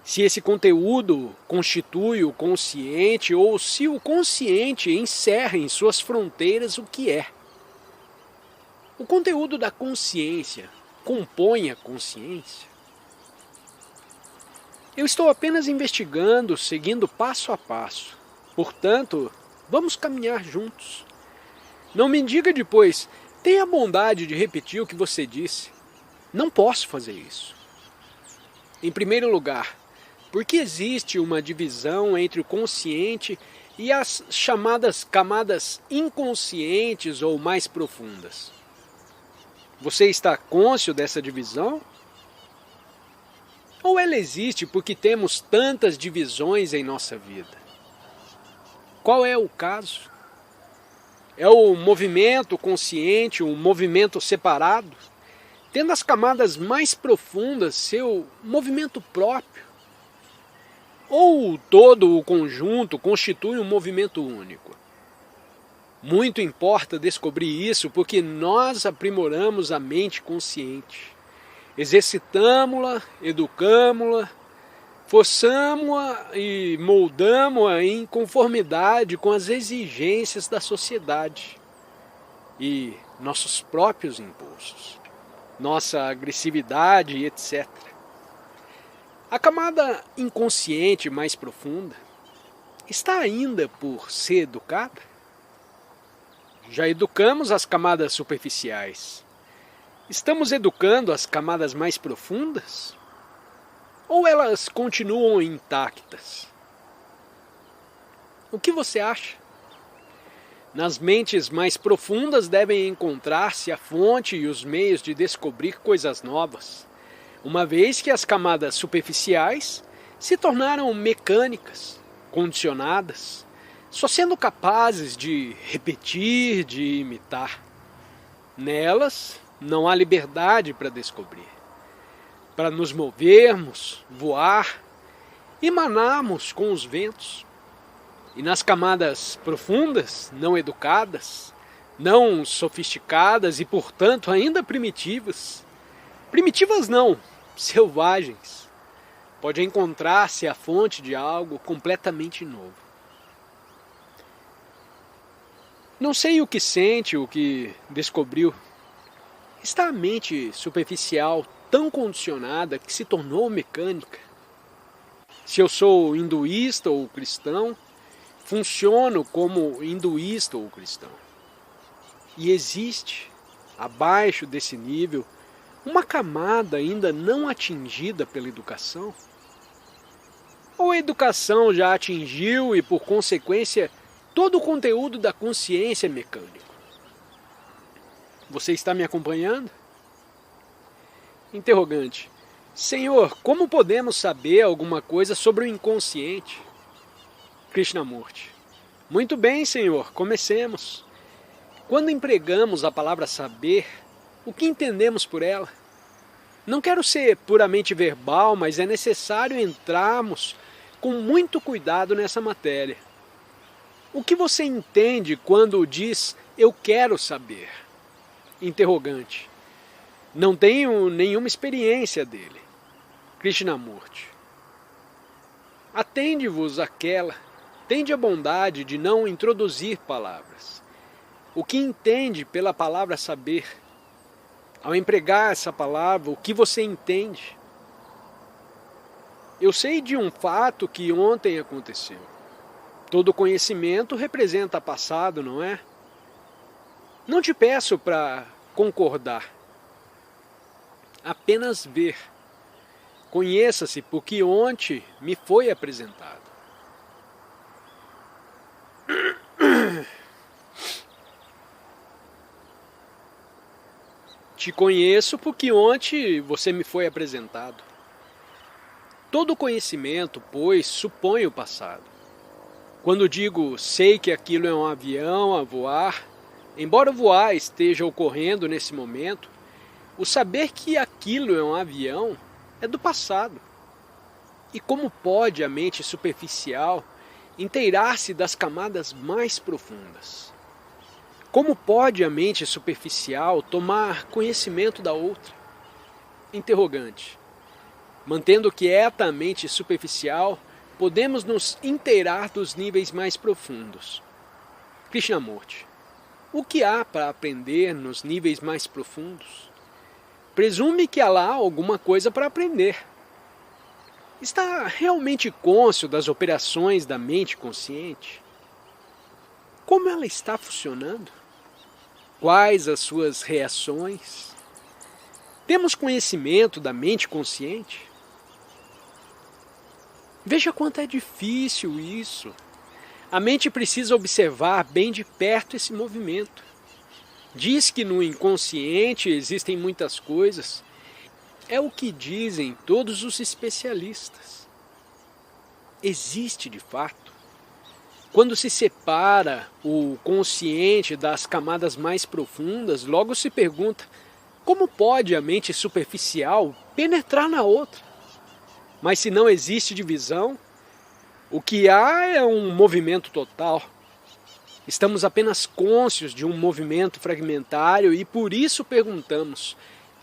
Se esse conteúdo constitui o consciente ou se o consciente encerra em suas fronteiras o que é. O conteúdo da consciência compõe a consciência? Eu estou apenas investigando, seguindo passo a passo. Portanto, vamos caminhar juntos. Não me diga depois, tenha a bondade de repetir o que você disse. Não posso fazer isso. Em primeiro lugar, porque existe uma divisão entre o consciente e as chamadas camadas inconscientes ou mais profundas. Você está cônscio dessa divisão? Ou ela existe porque temos tantas divisões em nossa vida? Qual é o caso? É o movimento consciente, um movimento separado? tendo as camadas mais profundas seu movimento próprio, ou todo o conjunto constitui um movimento único. Muito importa descobrir isso, porque nós aprimoramos a mente consciente, exercitamos-la, educamos-la, forçamos-a e moldamos-a em conformidade com as exigências da sociedade e nossos próprios impulsos, nossa agressividade, etc. A camada inconsciente mais profunda está ainda por ser educada? Já educamos as camadas superficiais. Estamos educando as camadas mais profundas? Ou elas continuam intactas? O que você acha? Nas mentes mais profundas devem encontrar-se a fonte e os meios de descobrir coisas novas, uma vez que as camadas superficiais se tornaram mecânicas, condicionadas, só sendo capazes de repetir, de imitar. Nelas não há liberdade para descobrir, para nos movermos, voar, emanarmos com os ventos. E nas camadas profundas, não educadas, não sofisticadas e, portanto, ainda primitivas, primitivas não, selvagens, pode encontrar-se a fonte de algo completamente novo. Não sei o que sente, o que descobriu. Está a mente superficial tão condicionada que se tornou mecânica? Se eu sou hinduísta ou cristão, funciono como hinduísta ou cristão. E existe, abaixo desse nível, uma camada ainda não atingida pela educação? Ou a educação já atingiu e, por consequência, todo o conteúdo da consciência é mecânico? Você está me acompanhando? Interrogante. Senhor, como podemos saber alguma coisa sobre o inconsciente? Krishnamurti. Muito bem, Senhor, comecemos. Quando empregamos a palavra saber, o que entendemos por ela? Não quero ser puramente verbal, mas é necessário entrarmos com muito cuidado nessa matéria. O que você entende quando diz eu quero saber? Interrogante. Não tenho nenhuma experiência dele. Krishnamurti. Atende-vos àquela, tende a bondade de não introduzir palavras. O que entende pela palavra saber? Ao empregar essa palavra, o que você entende? Eu sei de um fato que ontem aconteceu. Todo conhecimento representa passado, não é? Não te peço para concordar. Apenas ver. Conheça-se porque ontem me foi apresentado. Te conheço porque ontem você me foi apresentado. Todo conhecimento, pois, supõe o passado. Quando digo sei que aquilo é um avião a voar, embora voar esteja ocorrendo nesse momento, o saber que aquilo é um avião é do passado. E como pode a mente superficial inteirar-se das camadas mais profundas? Como pode a mente superficial tomar conhecimento da outra? Interrogante. Mantendo quieta a mente superficial, podemos nos inteirar dos níveis mais profundos. Krishnamurti. O que há para aprender nos níveis mais profundos? Presume que há lá alguma coisa para aprender. Está realmente cônscio das operações da mente consciente? Como ela está funcionando? Quais as suas reações? Temos conhecimento da mente consciente? Veja quanto é difícil isso. A mente precisa observar bem de perto esse movimento. Diz que no inconsciente existem muitas coisas. É o que dizem todos os especialistas. Existe de fato. Quando se separa o consciente das camadas mais profundas, logo se pergunta, Como pode a mente superficial penetrar na outra? Mas se não existe divisão, o que há é um movimento total. Estamos apenas cônscios de um movimento fragmentário e por isso perguntamos: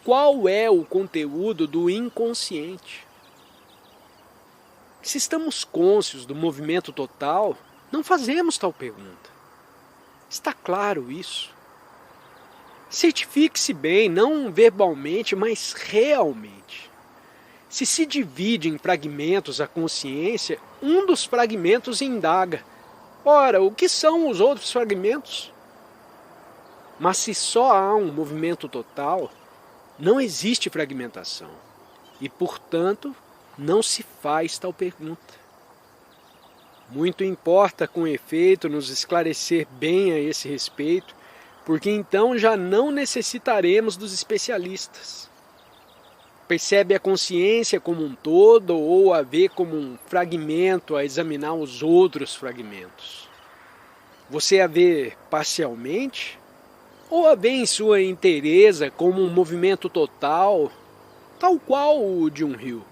qual é o conteúdo do inconsciente? Se estamos cônscios do movimento total, não fazemos tal pergunta. Está claro isso? Certifique-se bem, não verbalmente, mas realmente. Se divide em fragmentos a consciência, um dos fragmentos indaga: ora, o que são os outros fragmentos? Mas se só há um movimento total, não existe fragmentação. E, portanto, não se faz tal pergunta. Muito importa, com efeito, nos esclarecer bem a esse respeito, porque então já não necessitaremos dos especialistas. Percebe a consciência como um todo ou a vê como um fragmento a examinar os outros fragmentos? Você a vê parcialmente ou a vê em sua inteireza como um movimento total, tal qual o de um rio?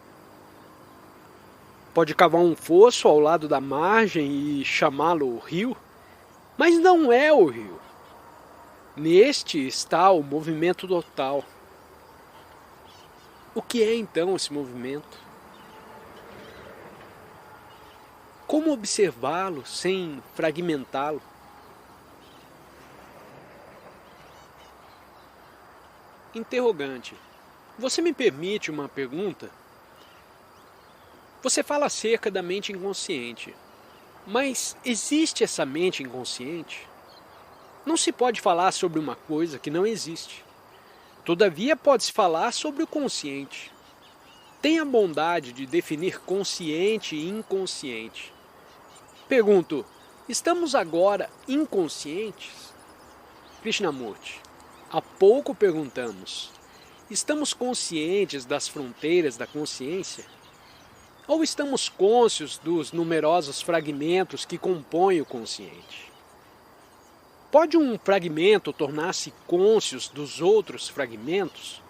Pode cavar um fosso ao lado da margem e chamá-lo rio, mas não é o rio. Neste está o movimento total. O que é então esse movimento? Como observá-lo sem fragmentá-lo? Interrogante. Você me permite uma pergunta? Você fala acerca da mente inconsciente, mas existe essa mente inconsciente? Não se pode falar sobre uma coisa que não existe. Todavia pode-se falar sobre o consciente. Tenha a bondade de definir consciente e inconsciente. Pergunto, estamos agora inconscientes? Krishnamurti, há pouco perguntamos, estamos conscientes das fronteiras da consciência? Ou estamos cônscios dos numerosos fragmentos que compõem o consciente? Pode um fragmento tornar-se cônscios dos outros fragmentos?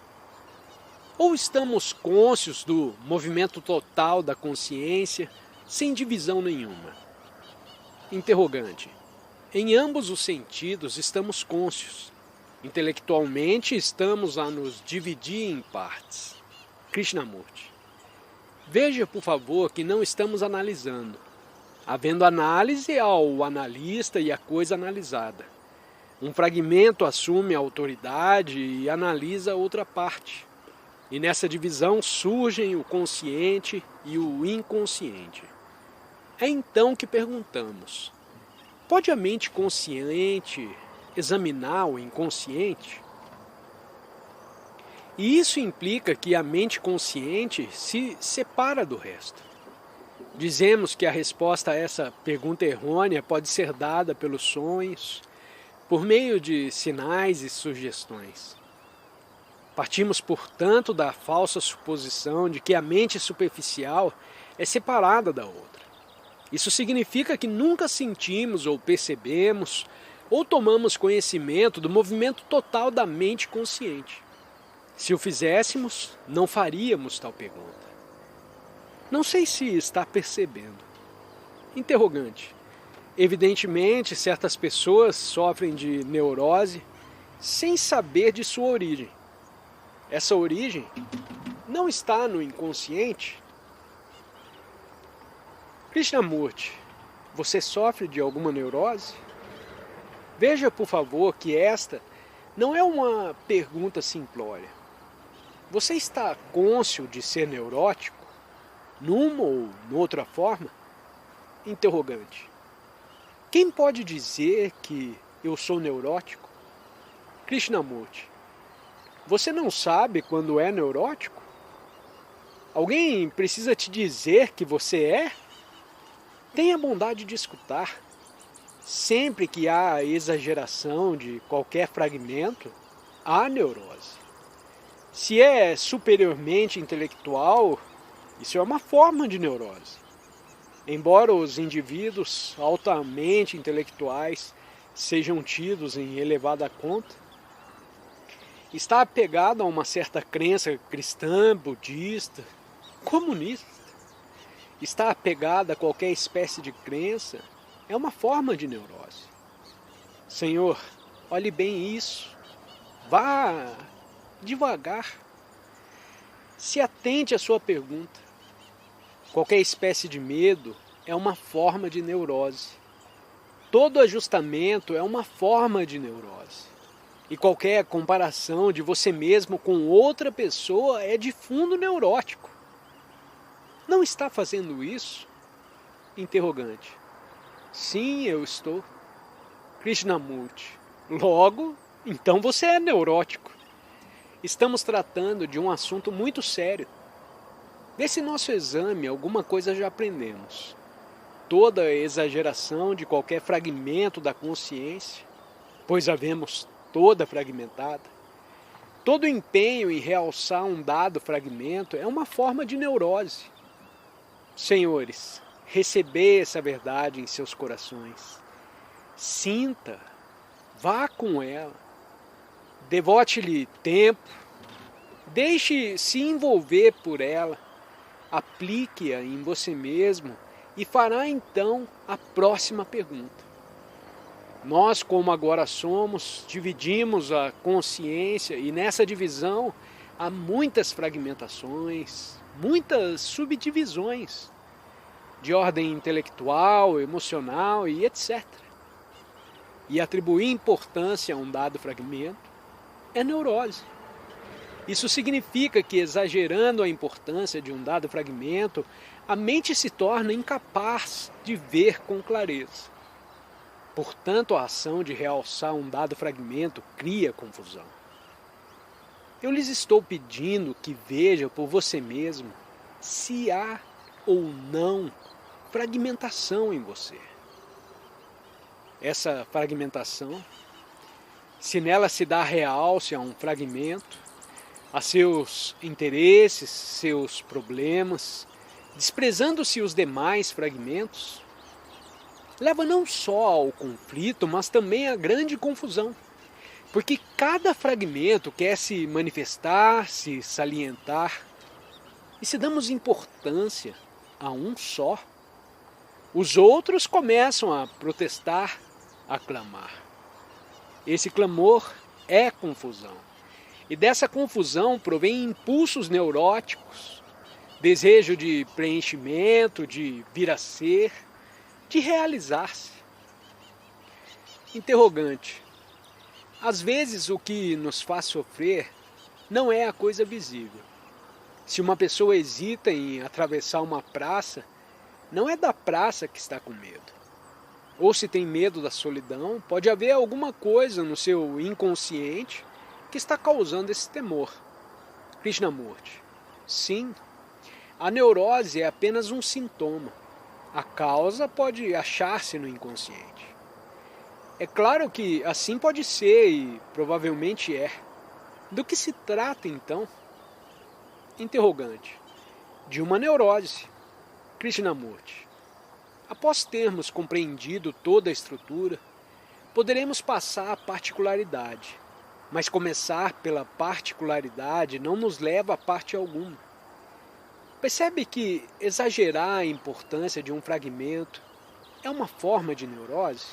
Ou estamos cônscios do movimento total da consciência, sem divisão nenhuma? Interrogante. Em ambos os sentidos estamos cônscios. Intelectualmente estamos a nos dividir em partes. Krishnamurti. Veja, por favor, que não estamos analisando. Havendo análise ao analista e à coisa analisada. Um fragmento assume a autoridade e analisa outra parte. E nessa divisão surgem o consciente e o inconsciente. É então que perguntamos: pode a mente consciente examinar o inconsciente? E isso implica que a mente consciente se separa do resto. Dizemos que a resposta a essa pergunta errônea pode ser dada pelos sonhos, por meio de sinais e sugestões. Partimos, portanto, da falsa suposição de que a mente superficial é separada da outra. Isso significa que nunca sentimos ou percebemos ou tomamos conhecimento do movimento total da mente consciente. Se o fizéssemos, não faríamos tal pergunta. Não sei se está percebendo. Interrogante. Evidentemente, certas pessoas sofrem de neurose sem saber de sua origem. Essa origem não está no inconsciente? Krishnamurti, você sofre de alguma neurose? Veja, por favor, que esta não é uma pergunta simplória. Você está cônscio de ser neurótico? Numa ou noutra forma? Interrogante. Quem pode dizer que eu sou neurótico? Krishnamurti. Você não sabe quando é neurótico? Alguém precisa te dizer que você é? Tenha a bondade de escutar. Sempre que há exageração de qualquer fragmento, há neurose. Se é superiormente intelectual, isso é uma forma de neurose. Embora os indivíduos altamente intelectuais sejam tidos em elevada conta, Está apegado a uma certa crença cristã, budista, comunista. Está apegado a qualquer espécie de crença. É uma forma de neurose. Senhor, olhe bem isso. Vá devagar. Se atente à sua pergunta. Qualquer espécie de medo é uma forma de neurose. Todo ajustamento é uma forma de neurose. E qualquer comparação de você mesmo com outra pessoa é de fundo neurótico. Não está fazendo isso? Interrogante. Sim, eu estou. Krishnamurti. Logo, então você é neurótico. Estamos tratando de um assunto muito sério. Nesse nosso exame, alguma coisa já aprendemos. Toda exageração de qualquer fragmento da consciência, pois havemos toda fragmentada, todo empenho em realçar um dado fragmento é uma forma de neurose. Senhores, recebei essa verdade em seus corações. Sinta, vá com ela, devote-lhe tempo, deixe-se envolver por ela, aplique-a em você mesmo e fará então a próxima pergunta. Nós, como agora somos, dividimos a consciência e nessa divisão há muitas fragmentações, muitas subdivisões de ordem intelectual, emocional e etc. E atribuir importância a um dado fragmento é neurose. Isso significa que, exagerando a importância de um dado fragmento, a mente se torna incapaz de ver com clareza. Portanto, a ação de realçar um dado fragmento cria confusão. Eu lhes estou pedindo que vejam por você mesmo se há ou não fragmentação em você. Essa fragmentação, se nela se dá realce a um fragmento, a seus interesses, seus problemas, desprezando-se os demais fragmentos, leva não só ao conflito, mas também à grande confusão. Porque cada fragmento quer se manifestar, se salientar. E se damos importância a um só, os outros começam a protestar, a clamar. Esse clamor é confusão. E dessa confusão provém impulsos neuróticos, desejo de preenchimento, de vir a ser, de realizar-se. Interrogante. Às vezes o que nos faz sofrer não é a coisa visível. Se uma pessoa hesita em atravessar uma praça, não é da praça que está com medo. Ou se tem medo da solidão, pode haver alguma coisa no seu inconsciente que está causando esse temor. Krishnamurti. Sim, a neurose é apenas um sintoma. A causa pode achar-se no inconsciente. É claro que assim pode ser e provavelmente é. Do que se trata então? Interrogante. De uma neurose. Krishnamurti. Após termos compreendido toda a estrutura, poderemos passar à particularidade. Mas começar pela particularidade não nos leva a parte alguma. Percebe que exagerar a importância de um fragmento é uma forma de neurose?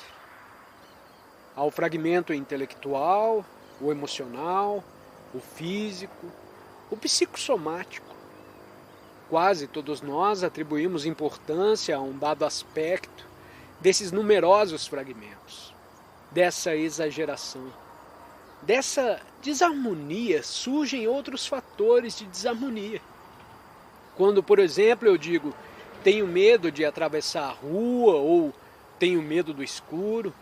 Há o fragmento intelectual, o emocional, o físico, o psicossomático. Quase todos nós atribuímos importância a um dado aspecto desses numerosos fragmentos, dessa exageração. Dessa desarmonia surgem outros fatores de desarmonia. Quando, por exemplo, eu digo, tenho medo de atravessar a rua ou tenho medo do escuro,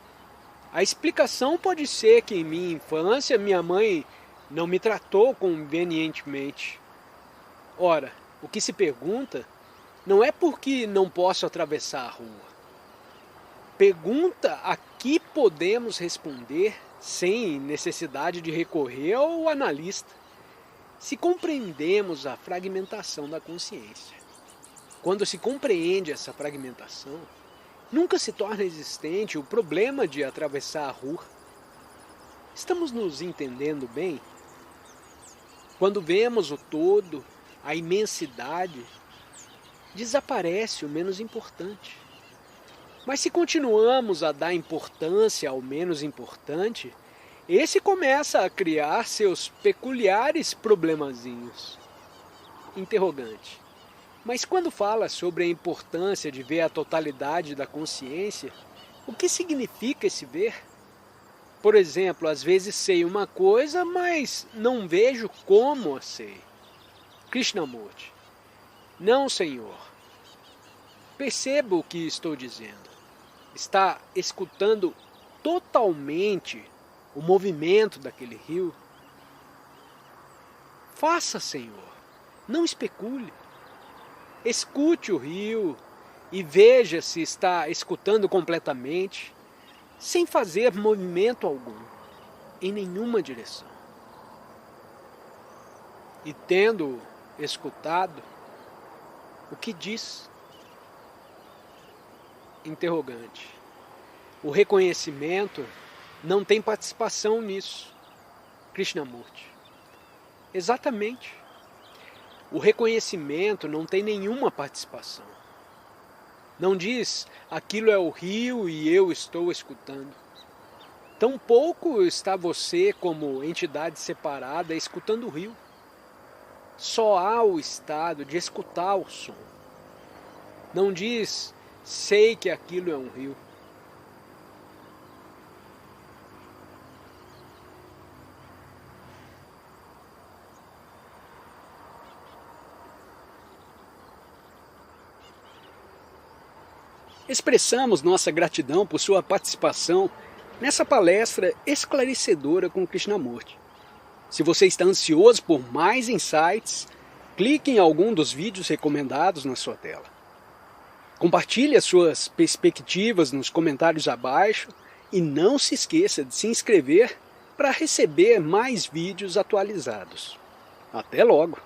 a explicação pode ser que em minha infância minha mãe não me tratou convenientemente. Ora, o que se pergunta não é por que não posso atravessar a rua. Pergunta a que podemos responder sem necessidade de recorrer ao analista, se compreendemos a fragmentação da consciência. Quando se compreende essa fragmentação, nunca se torna existente o problema de atravessar a rua. Estamos nos entendendo bem? Quando vemos o todo, a imensidade, desaparece o menos importante. Mas se continuamos a dar importância ao menos importante, esse começa a criar seus peculiares problemazinhos. Interrogante. Mas quando fala sobre a importância de ver a totalidade da consciência, o que significa esse ver? Por exemplo, às vezes sei uma coisa, mas não vejo como a sei. Krishnamurti. Não, Senhor. Perceba o que estou dizendo. Está escutando totalmente o movimento daquele rio? Faça, Senhor. Não especule. Escute o rio e veja se está escutando completamente, sem fazer movimento algum, em nenhuma direção. E tendo escutado, o que diz? Interrogante. O reconhecimento não tem participação nisso. Krishnamurti. Exatamente. O reconhecimento não tem nenhuma participação. Não diz, aquilo é o rio e eu estou escutando. Tampouco está você como entidade separada escutando o rio. Só há o estado de escutar o som. Não diz, sei que aquilo é um rio. Expressamos nossa gratidão por sua participação nessa palestra esclarecedora com Krishnamurti. Se você está ansioso por mais insights, clique em algum dos vídeos recomendados na sua tela. Compartilhe as suas perspectivas nos comentários abaixo e não se esqueça de se inscrever para receber mais vídeos atualizados. Até logo!